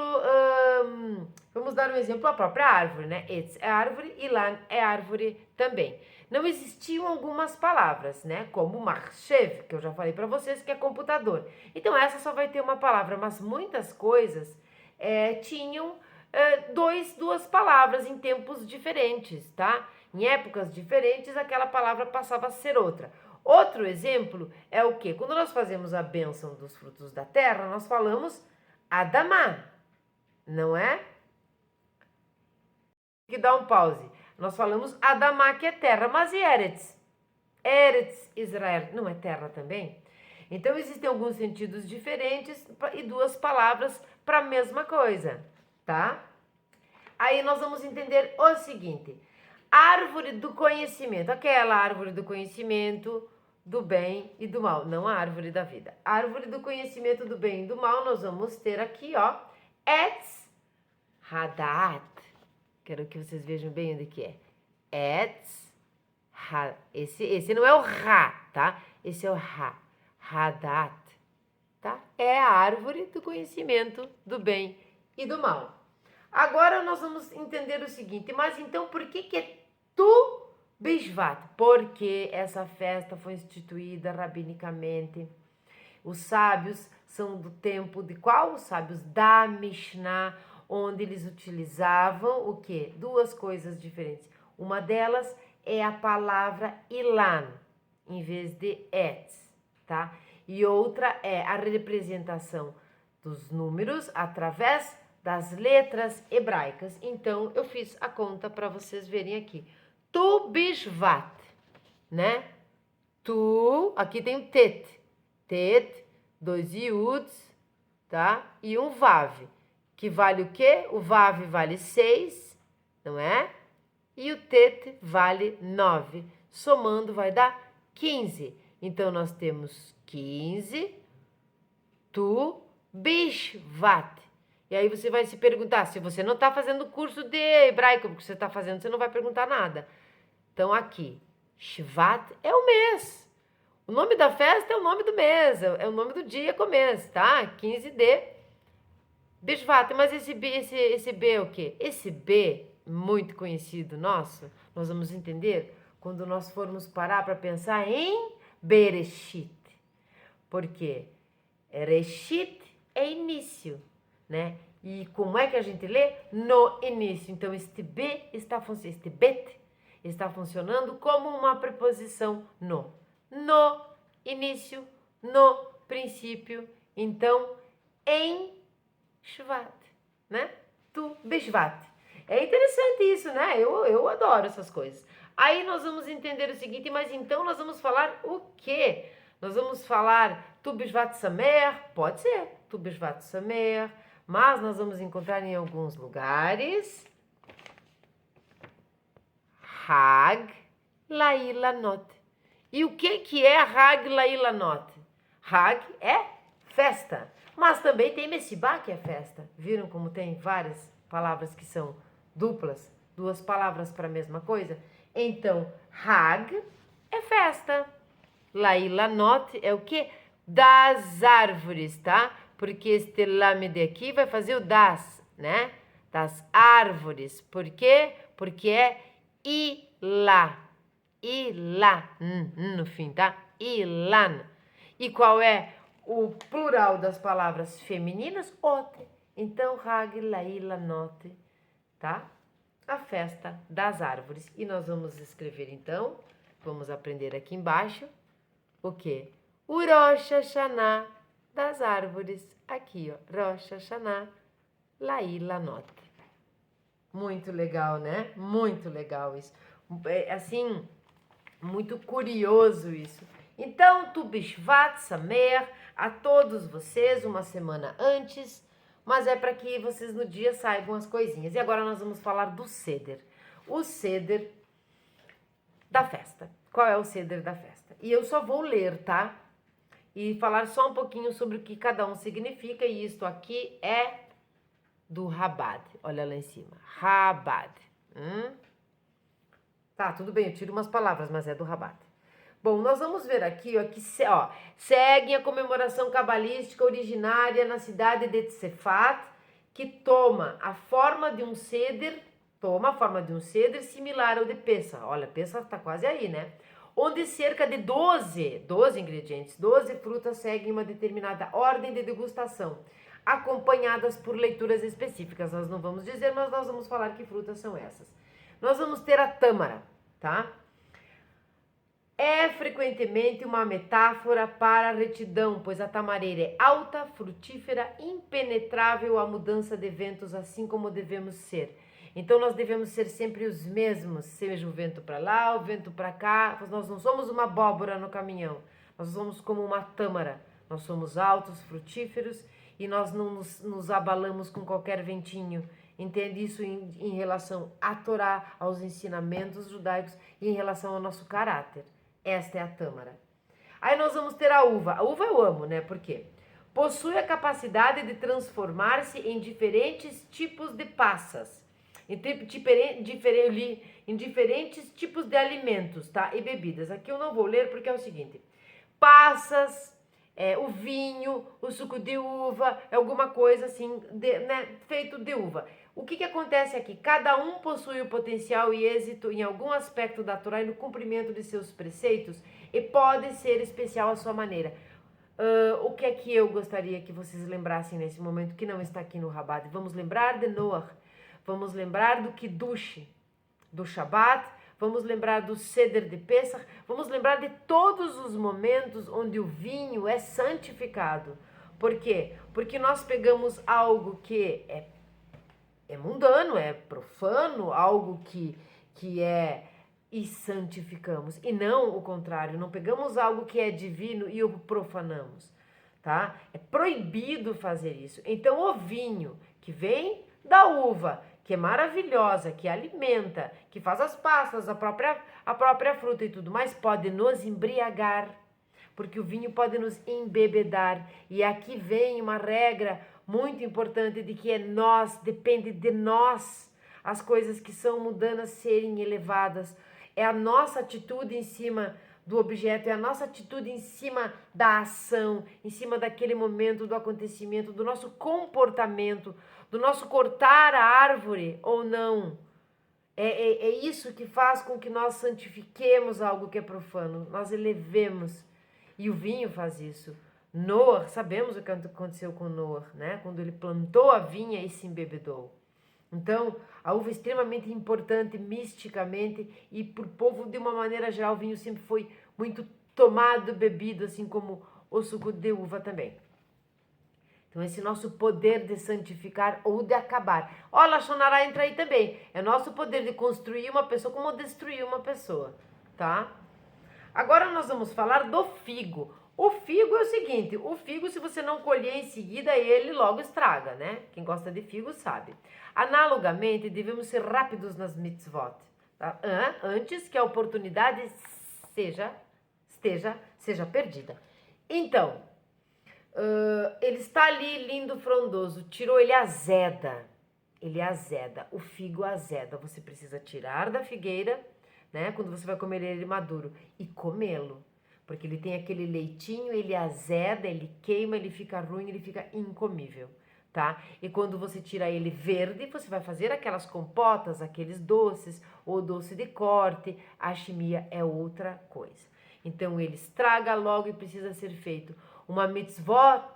vamos dar um exemplo, a própria árvore, né? Etz é árvore, ilan é árvore também. Não existiam algumas palavras, né? Como marchev, que eu já falei para vocês, que é computador. Então, essa só vai ter uma palavra, mas muitas coisas tinham duas palavras em tempos diferentes, tá? Em épocas diferentes, aquela palavra passava a ser outra. Outro exemplo é o quê? Quando nós fazemos a bênção dos frutos da terra, nós falamos Adamá, não é? Que dá um pause. Nós falamos Adamá, que é terra, mas e Eretz? Eretz, Israel, não é terra também? Então, existem alguns sentidos diferentes e duas palavras para a mesma coisa, tá? Aí nós vamos entender o seguinte: árvore do conhecimento, aquela árvore do conhecimento do bem e do mal, não a árvore da vida. Árvore do conhecimento do bem e do mal, nós vamos ter aqui, ó, Etz Hadat. Quero que vocês vejam bem onde que é. Etz Ha. Esse não é o Ra, tá? Esse é o Ra. Hadat, tá? É a árvore do conhecimento do bem e do mal. Agora nós vamos entender o seguinte, mas então por que é Tu Bishvat? Porque essa festa foi instituída rabinicamente. Os sábios são do tempo de qual? Os sábios da Mishnah, onde eles utilizavam o quê? Duas coisas diferentes. Uma delas é a palavra ilan, em vez de etz, tá? E outra é a representação dos números através das letras hebraicas. Então, eu fiz a conta para vocês verem aqui. Tu Bishvat, né? Tu, aqui tem o tet. Tet, 2 iuds, tá? E um vav, que vale o quê? O vav vale 6, não é? E o tet vale 9. Somando vai dar 15. Então, nós temos 15, tu Bishvat. E aí você vai se perguntar, se você não está fazendo curso de hebraico, porque você está fazendo, você não vai perguntar nada. Então, aqui, Shvat é o mês. O nome da festa é o nome do mês, é o nome do dia com mês, tá? 15 de Bishvat. Mas esse B é o quê? Esse B, muito conhecido nosso, nós vamos entender quando nós formos parar para pensar em Bereshit. Por quê? Reshit é início, né? E como é que a gente lê? No início. Então, este bet está funcionando como uma preposição no. No início, no princípio. Então, em Shvat, né? Tu Bishvat. É interessante isso, né? Eu adoro essas coisas. Aí nós vamos entender o seguinte, mas então nós vamos falar o quê? Nós vamos falar Tu Bishvat Samer, pode ser, Tu Bishvat Samer, mas nós vamos encontrar em alguns lugares Hag Lailanot. E o que é Hag Lailanot? Hag é festa, mas também tem Messibá, que é festa. Viram como tem várias palavras que são duplas, duas palavras para a mesma coisa? Então, Hag é festa. Lailanot é o quê? Das árvores, tá? Porque este lamed aqui vai fazer o das, né? Das árvores. Por quê? Porque é ilá. Ilá. No fim, tá? Ilan. E qual é o plural das palavras femininas? Ote. Então, Hag Lailanot, tá? A festa das árvores. E nós vamos escrever, então, vamos aprender aqui embaixo, o quê? O Rosh Hashanah das árvores. Aqui, ó, Rosh Hashanah Lailanot. Muito legal, né? Muito legal isso. Assim, muito curioso isso. Então, Tu Bishvat Samer, a todos vocês, uma semana antes, mas é para que vocês no dia saibam as coisinhas. E agora nós vamos falar do Seder. O Seder da festa. Qual é o Seder da festa? E eu só vou ler, tá? E falar só um pouquinho sobre o que cada um significa. E isto aqui é do Rabad. Olha lá em cima. Rabad. Tá, tudo bem, eu tiro umas palavras, mas é do Rabad. Bom, nós vamos ver aqui, ó, que seguem a comemoração cabalística originária na cidade de Tzefat, que toma a forma de um Seder similar ao de Pessah. Olha, Pessah tá quase aí, né? Onde cerca de 12 ingredientes, 12 frutas seguem uma determinada ordem de degustação, acompanhadas por leituras específicas. Nós não vamos dizer, mas nós vamos falar que frutas são essas. Nós vamos ter a tâmara, tá? É frequentemente uma metáfora para a retidão, pois a tamareira é alta, frutífera, impenetrável à mudança de ventos, assim como devemos ser. Então nós devemos ser sempre os mesmos, seja o vento para lá, o vento para cá. Nós não somos uma abóbora no caminhão, nós somos como uma tâmara. Nós somos altos, frutíferos e nós não nos abalamos com qualquer ventinho. Entende isso em relação à Torá, aos ensinamentos judaicos e em relação ao nosso caráter. Esta é a tâmara. Aí nós vamos ter a uva. A uva eu amo, né? Por quê? Possui a capacidade de transformar-se em diferentes tipos de passas, em diferentes tipos de alimentos, tá? E bebidas. Aqui eu não vou ler porque é o seguinte. Passas, o vinho, o suco de uva, alguma coisa assim, né? Feito de uva. O que acontece aqui? Cada um possui o potencial e êxito em algum aspecto da Torá e no cumprimento de seus preceitos e pode ser especial à sua maneira. O que é que eu gostaria que vocês lembrassem nesse momento que não está aqui no Rabad? Vamos lembrar de Noach, vamos lembrar do Kiddush, do Shabat, vamos lembrar do Seder de Pesach, vamos lembrar de todos os momentos onde o vinho é santificado. Por quê? Porque nós pegamos algo que é mundano, é profano, algo que e santificamos. E não o contrário, não pegamos algo que é divino e o profanamos, tá? É proibido fazer isso. Então o vinho que vem da uva, que é maravilhosa, que alimenta, que faz as passas, a própria fruta e tudo mais, pode nos embriagar, porque o vinho pode nos embebedar. E aqui vem uma regra muito importante de que depende de nós, as coisas que são mundanas serem elevadas. É a nossa atitude em cima do objeto, é a nossa atitude em cima da ação, em cima daquele momento, do acontecimento, do nosso comportamento, do nosso cortar a árvore ou não. É isso que faz com que nós santifiquemos algo que é profano, nós elevemos. E o vinho faz isso. Noah, sabemos o que aconteceu com Noah, né? Quando ele plantou a vinha e se embebedou. Então, a uva é extremamente importante misticamente e para o povo, de uma maneira geral, o vinho sempre foi muito tomado, bebido, assim como o suco de uva também. Então, esse nosso poder de santificar ou de acabar. Olha, a Shonará entra aí também. É nosso poder de construir uma pessoa como destruir uma pessoa, tá? Agora nós vamos falar do figo. O figo é o seguinte, o figo, se você não colher em seguida, ele logo estraga, né? Quem gosta de figo sabe. Analogamente, devemos ser rápidos nas mitzvot, tá? Antes que a oportunidade seja perdida. Então, ele está ali lindo, frondoso, tirou, ele azeda, o figo azeda. Você precisa tirar da figueira, né? Quando você vai comer ele maduro e comê-lo. Porque ele tem aquele leitinho, ele azeda, ele queima, ele fica ruim, ele fica incomível, tá? E quando você tira ele verde, você vai fazer aquelas compotas, aqueles doces, ou doce de corte, a chimia é outra coisa. Então ele estraga logo e precisa ser feito. Uma mitzvah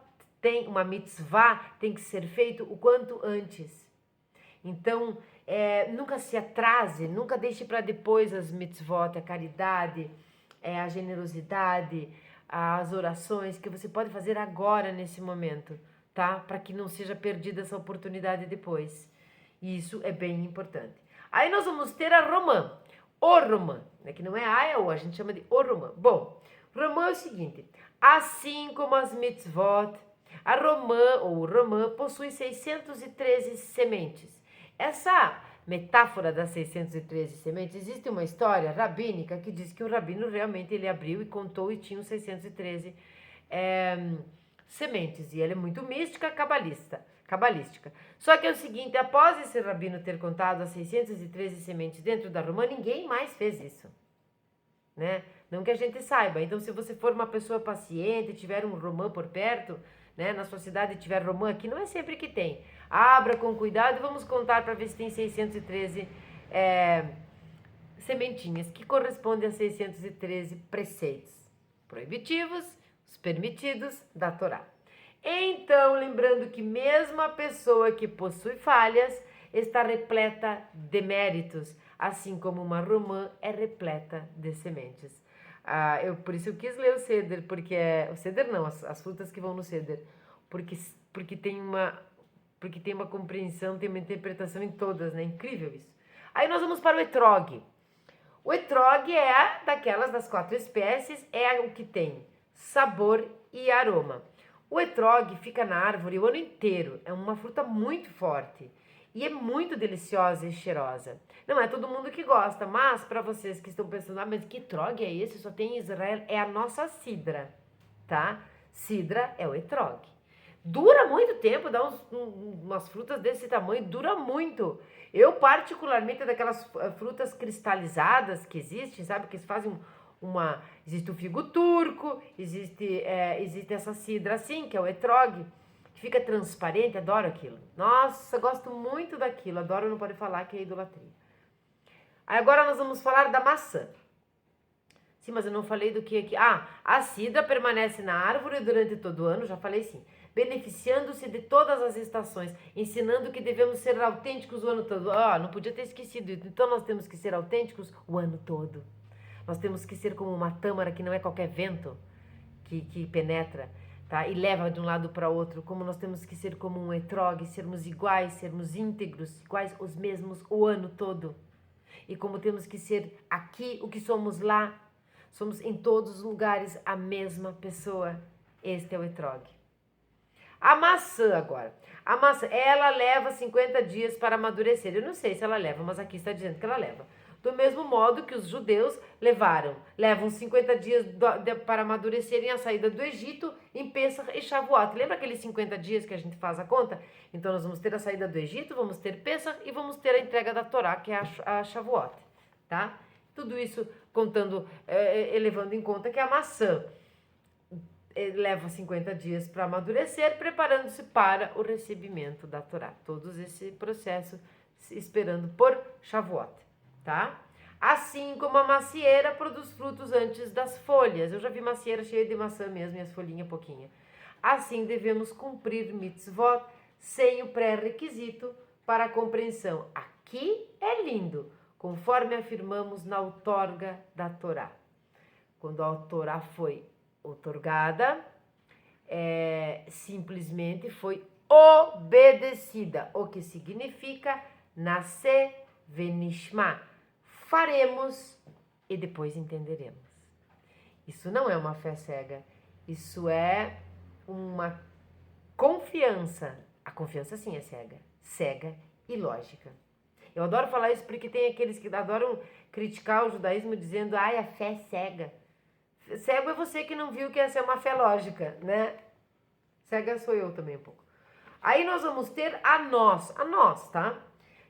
tem que ser feito o quanto antes. Então, nunca se atrase, nunca deixe para depois as mitzvot, a caridade, a generosidade, as orações que você pode fazer agora, nesse momento, tá? Para que não seja perdida essa oportunidade depois. E isso é bem importante. Aí nós vamos ter a romã. O romã, né? Que não é a, é o, a gente chama de o romã. Bom, romã é o seguinte, assim como as mitzvot, A romã ou romã possui 613 sementes. Essa metáfora das 613 sementes, existe uma história rabínica que diz que o rabino realmente ele abriu e contou e tinha 613 sementes. E ela é muito mística, cabalística. Só que é o seguinte, após esse rabino ter contado as 613 sementes dentro da romã, ninguém mais fez isso, né? Não que a gente saiba. Então, se você for uma pessoa paciente, tiver um romã por perto, né, na sua cidade tiver romã, aqui não é sempre que tem. Abra com cuidado e vamos contar para ver se tem 613 sementinhas, que correspondem a 613 preceitos proibitivos, os permitidos da Torá. Então, lembrando que mesmo a pessoa que possui falhas está repleta de méritos, assim como uma romã é repleta de sementes. Por isso eu quis ler o Seder, porque o Seder não, as frutas que vão no Seder, porque tem uma compreensão, tem uma interpretação em todas, né? Incrível isso. Aí nós vamos para o etrog. O etrog é daquelas das 4 espécies, é o que tem sabor e aroma. O etrog fica na árvore o ano inteiro, é uma fruta muito forte e é muito deliciosa e cheirosa. Não é todo mundo que gosta, mas para vocês que estão pensando, mas que etrog é esse? Só tem em Israel, é a nossa cidra, tá? Cidra é o etrog. Dura muito tempo, dá umas frutas desse tamanho, dura muito. Eu particularmente daquelas frutas cristalizadas que existem, sabe? Que eles fazem existe o figo turco, existe essa cidra assim, que é o etrog, que fica transparente, adoro aquilo. Nossa, gosto muito daquilo, adoro, não pode falar que é idolatria. Aí agora nós vamos falar da maçã. Sim, mas eu não falei do que aqui. A cidra permanece na árvore durante todo o ano, já falei sim. Beneficiando-se de todas as estações, ensinando que devemos ser autênticos o ano todo. Não podia ter esquecido. Então nós temos que ser autênticos o ano todo. Nós temos que ser como uma tâmara que não é qualquer vento que penetra, tá? E leva de um lado para outro. Como nós temos que ser como um etrog, sermos iguais, sermos íntegros, iguais, os mesmos o ano todo. E como temos que ser aqui o que somos lá, somos em todos os lugares a mesma pessoa. Este é o etrog. A maçã agora. A maçã, ela leva 50 dias para amadurecer. Eu não sei se ela leva, mas aqui está dizendo que ela leva. Do mesmo modo que os judeus levam 50 dias para amadurecerem a saída do Egito em Pêssar e Shavuot. Lembra aqueles 50 dias que a gente faz a conta? Então nós vamos ter a saída do Egito, vamos ter Pêssar e vamos ter a entrega da Torá, que é a Shavuot, tá? Tudo isso contando, levando em conta que a maçã leva 50 dias para amadurecer, preparando-se para o recebimento da Torá. Todo esse processo esperando por Shavuot, tá? Assim como a macieira produz frutos antes das folhas. Eu já vi macieira cheia de maçã mesmo e as folhinhas pouquinha. Assim devemos cumprir mitzvot sem o pré-requisito para a compreensão. Aqui é lindo, conforme afirmamos na outorga da Torá. Quando a Torá foi outorgada, simplesmente foi obedecida, o que significa nascer venishma, faremos e depois entenderemos. Isso não é uma fé cega, isso é uma confiança. A confiança sim é cega e lógica. Eu adoro falar isso porque tem aqueles que adoram criticar o judaísmo dizendo, a fé é cega. Cego é você que não viu que essa é uma fé lógica, né? Cega sou eu também um pouco. Aí nós vamos ter a nós, tá?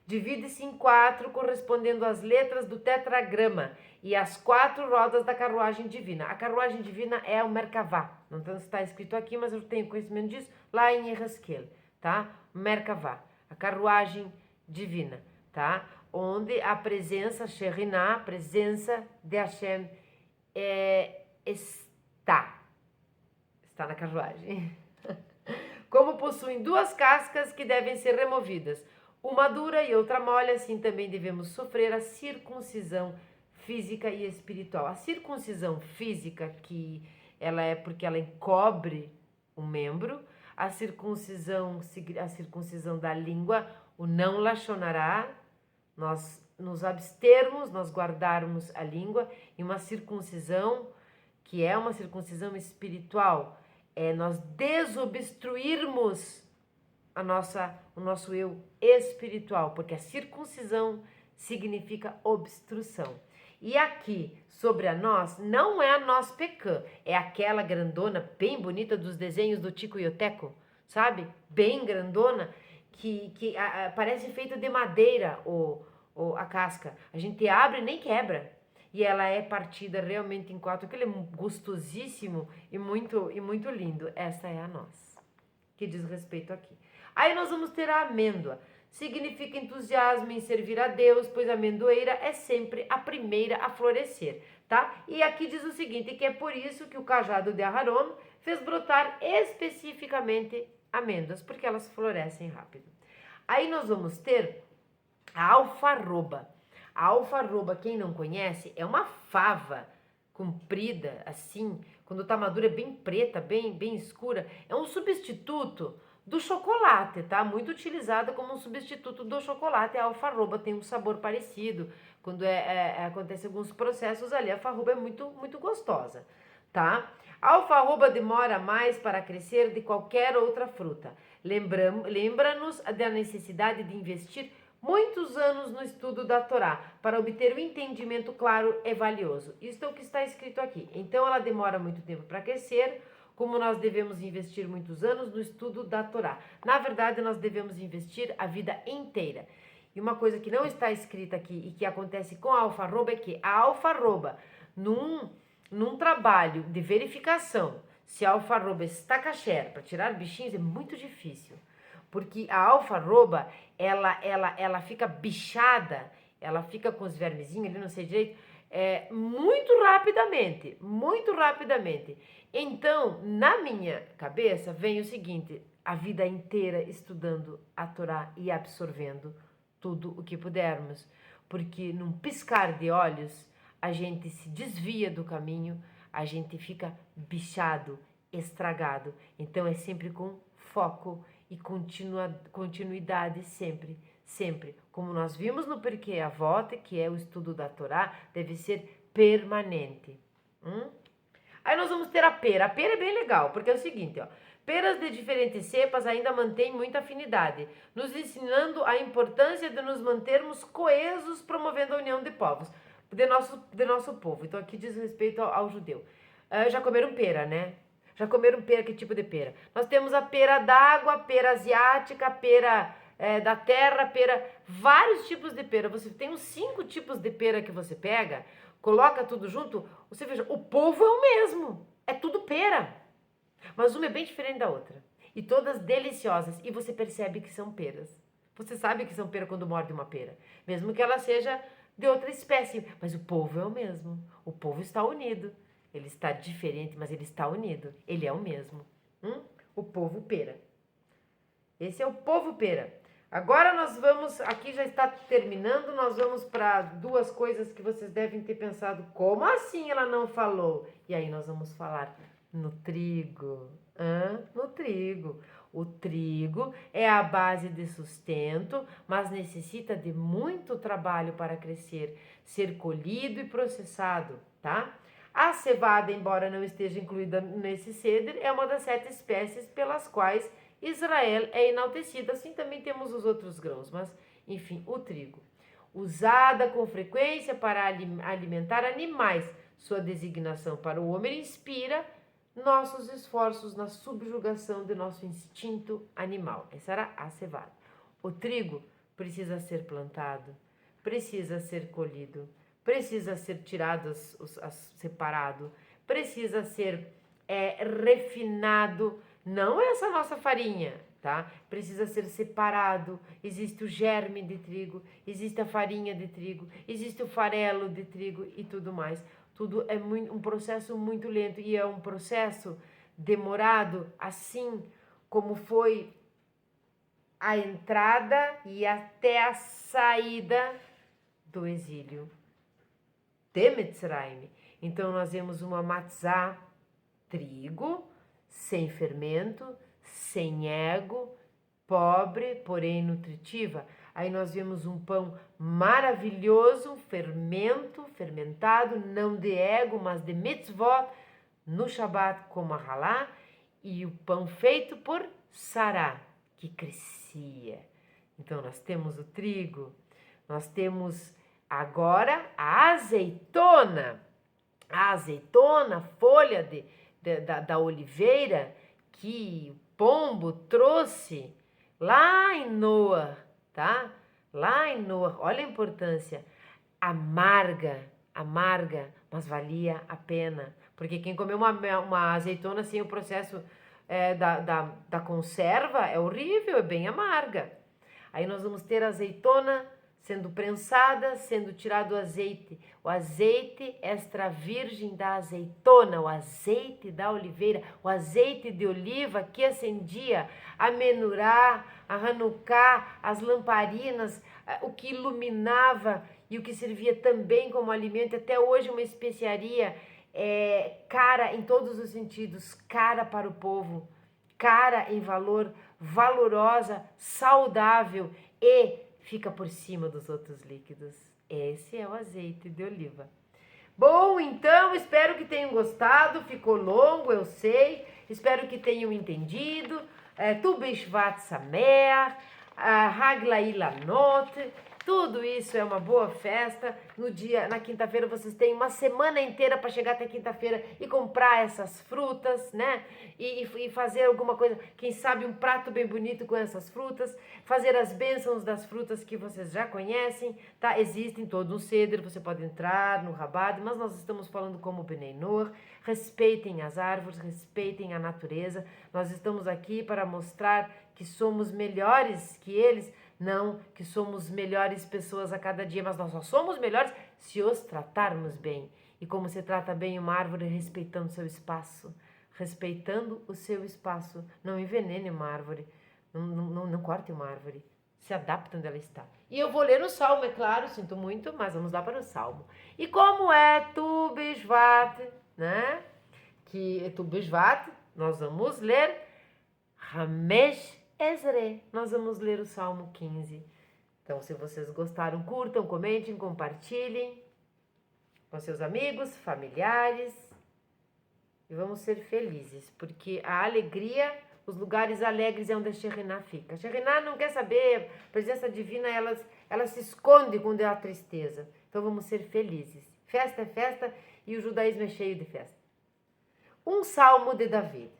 Divide-se em 4, correspondendo às letras do tetragrama e às 4 rodas da carruagem divina. A carruagem divina é o Merkavá. Não está escrito aqui, mas eu tenho conhecimento disso lá em Yehezkel, tá? Merkavá, a carruagem divina, tá? Onde a presença Shekhinah, a presença de Hashem, está na carruagem. Como possuem 2 cascas que devem ser removidas, uma dura e outra mole, assim também devemos sofrer a circuncisão física e espiritual. A circuncisão física, que ela é porque ela encobre um membro, a circuncisão da língua, o não lachonará, nós nos abstermos, nós guardarmos a língua, e uma circuncisão que é uma circuncisão espiritual, é nós desobstruirmos o nosso eu espiritual, porque a circuncisão significa obstrução. E aqui, sobre a noz, não é a noz pecan, é aquela grandona, bem bonita dos desenhos do Tico e o Teco, sabe? Bem grandona, que parece feita de madeira a casca. A gente abre e nem quebra. E ela é partida realmente em 4, aquele é gostosíssimo e muito lindo. Essa é a noz, que diz respeito aqui. Aí nós vamos ter a amêndoa. Significa entusiasmo em servir a Deus, pois a amendoeira é sempre a primeira a florescer, tá? E aqui diz o seguinte, que é por isso que o cajado de Aharon fez brotar especificamente amêndoas, porque elas florescem rápido. Aí nós vamos ter a alfarroba. A alfarroba, quem não conhece, é uma fava comprida, assim, quando tá madura é bem preta, bem escura. É um substituto do chocolate, tá? Muito utilizada como um substituto do chocolate. A alfarroba tem um sabor parecido. Quando acontece alguns processos ali, a alfarroba é muito gostosa, tá? A alfarroba demora mais para crescer de qualquer outra fruta. Lembra-nos da necessidade de investir muitos anos no estudo da Torá para obter um entendimento claro e valioso. Isto é o que está escrito aqui. Então ela demora muito tempo para crescer, como nós devemos investir muitos anos no estudo da Torá. Na verdade, nós devemos investir a vida inteira. E uma coisa que não está escrita aqui e que acontece com a alfarroba é que a alfarroba, num trabalho de verificação, se a alfarroba está kasher para tirar bichinhos, é muito difícil. Porque a alfarroba, ela fica bichada, ela fica com os vermezinhos ali, não sei direito, muito rapidamente. Então, na minha cabeça, vem o seguinte, a vida inteira estudando a Torá e absorvendo tudo o que pudermos. Porque num piscar de olhos, a gente se desvia do caminho, a gente fica bichado, estragado. Então, é sempre com foco e continuidade sempre. Como nós vimos no Pirkei Avot, que é o estudo da Torá, deve ser permanente. Aí nós vamos ter a pera. A pera é bem legal, porque é o seguinte, ó. Peras de diferentes cepas ainda mantêm muita afinidade, nos ensinando a importância de nos mantermos coesos, promovendo a união de povos, de nosso povo. Então aqui diz respeito ao judeu. Já comeram pera, né? Já comeram pera? Que tipo de pera? Nós temos a pera d'água, pera asiática, pera da terra, pera... Vários tipos de pera. Você tem uns 5 tipos de pera que você pega, coloca tudo junto, você veja, o polvo é o mesmo. É tudo pera. Mas uma é bem diferente da outra. E todas deliciosas. E você percebe que são peras. Você sabe que são pera quando morde uma pera. Mesmo que ela seja de outra espécie. Mas o polvo é o mesmo. O polvo está unido. Ele está diferente, mas ele está unido. Ele é o mesmo. O polvo pera. Esse é o polvo pera. Agora nós vamos, aqui já está terminando, nós vamos para 2 coisas que vocês devem ter pensado. Como assim ela não falou? E aí nós vamos falar no trigo. No trigo. O trigo é a base de sustento, mas necessita de muito trabalho para crescer, ser colhido e processado, tá? A cevada, embora não esteja incluída nesse ceder, é uma das 7 espécies pelas quais Israel é enaltecida. Assim também temos os outros grãos, mas enfim, o trigo. Usada com frequência para alimentar animais, sua designação para o homem inspira nossos esforços na subjugação de nosso instinto animal. Essa era a cevada. O trigo precisa ser plantado, precisa ser colhido, precisa ser tirado, separado, precisa ser refinado. Não é essa nossa farinha, tá? Precisa ser separado. Existe o germe de trigo, existe a farinha de trigo, existe o farelo de trigo e tudo mais. Tudo é um processo muito lento e é um processo demorado, assim como foi a entrada e até a saída do exílio de Mitzrayim. Então nós vemos uma matzá, trigo, sem fermento, sem ego, pobre, porém nutritiva. Aí nós vemos um pão maravilhoso, fermentado, não de ego, mas de mitzvot, no Shabat como a halá, e o pão feito por Sará, que crescia. Então nós temos o trigo, nós temos agora a azeitona, folha da oliveira que o pombo trouxe lá em Noa, tá? Lá em Noa, olha a importância, amarga, mas valia a pena, porque quem comeu uma azeitona sem o processo da conserva é horrível, é bem amarga. Aí nós vamos ter a azeitona sendo prensada, sendo tirado o azeite extra virgem da azeitona, o azeite da oliveira, o azeite de oliva que acendia a Menorá, a Hanukká, as lamparinas, o que iluminava e o que servia também como alimento, até hoje uma especiaria cara em todos os sentidos, cara para o povo, cara em valor, valorosa, saudável e fica por cima dos outros líquidos. Esse é o azeite de oliva. Bom, então, espero que tenham gostado. Ficou longo, eu sei. Espero que tenham entendido. Tu Bishvat Sameach, Hag Lailanot. Tudo isso é uma boa festa. Na quinta-feira, vocês têm uma semana inteira para chegar até quinta-feira e comprar essas frutas, né? E fazer alguma coisa, quem sabe um prato bem bonito com essas frutas, fazer as bênçãos das frutas que vocês já conhecem, tá? Existem todo um ceder, você pode entrar no Rabad, mas nós estamos falando como Bnei Noach. Respeitem as árvores, respeitem a natureza. Nós estamos aqui para mostrar que somos melhores que eles, não que somos melhores pessoas a cada dia, mas nós só somos melhores se os tratarmos bem. E como se trata bem uma árvore? Respeitando seu espaço. Respeitando o seu espaço. Não envenene uma árvore. Não corte uma árvore. Se adapta onde ela está. E eu vou ler no Salmo, é claro, sinto muito, mas vamos lá para o Salmo. E como é Tu Bishvat, né? Que Tu Bishvat, nós vamos ler Hamesh Ezre. Nós vamos ler o Salmo 15. Então, se vocês gostaram, curtam, comentem, compartilhem com seus amigos, familiares. E vamos ser felizes, porque a alegria, os lugares alegres é onde a Shekhinah fica. A Shekhinah não quer saber, a presença divina, ela se esconde quando há tristeza. Então, vamos ser felizes. Festa é festa e o judaísmo é cheio de festa. Um salmo de Davi.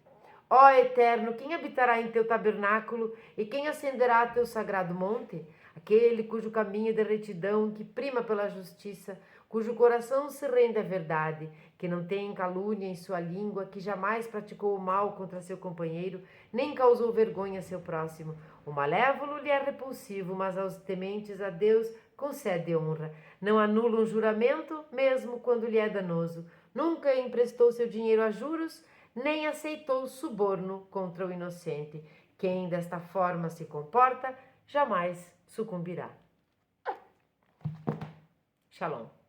Ó Eterno, quem habitará em teu tabernáculo e quem ascenderá a teu sagrado monte? Aquele cujo caminho é de retidão, que prima pela justiça, cujo coração se rende à verdade, que não tem calúnia em sua língua, que jamais praticou o mal contra seu companheiro, nem causou vergonha a seu próximo. O malévolo lhe é repulsivo, mas aos tementes a Deus concede honra. Não anula um juramento, mesmo quando lhe é danoso. Nunca emprestou seu dinheiro a juros, nem aceitou suborno contra o inocente. Quem desta forma se comporta, jamais sucumbirá. Shalom.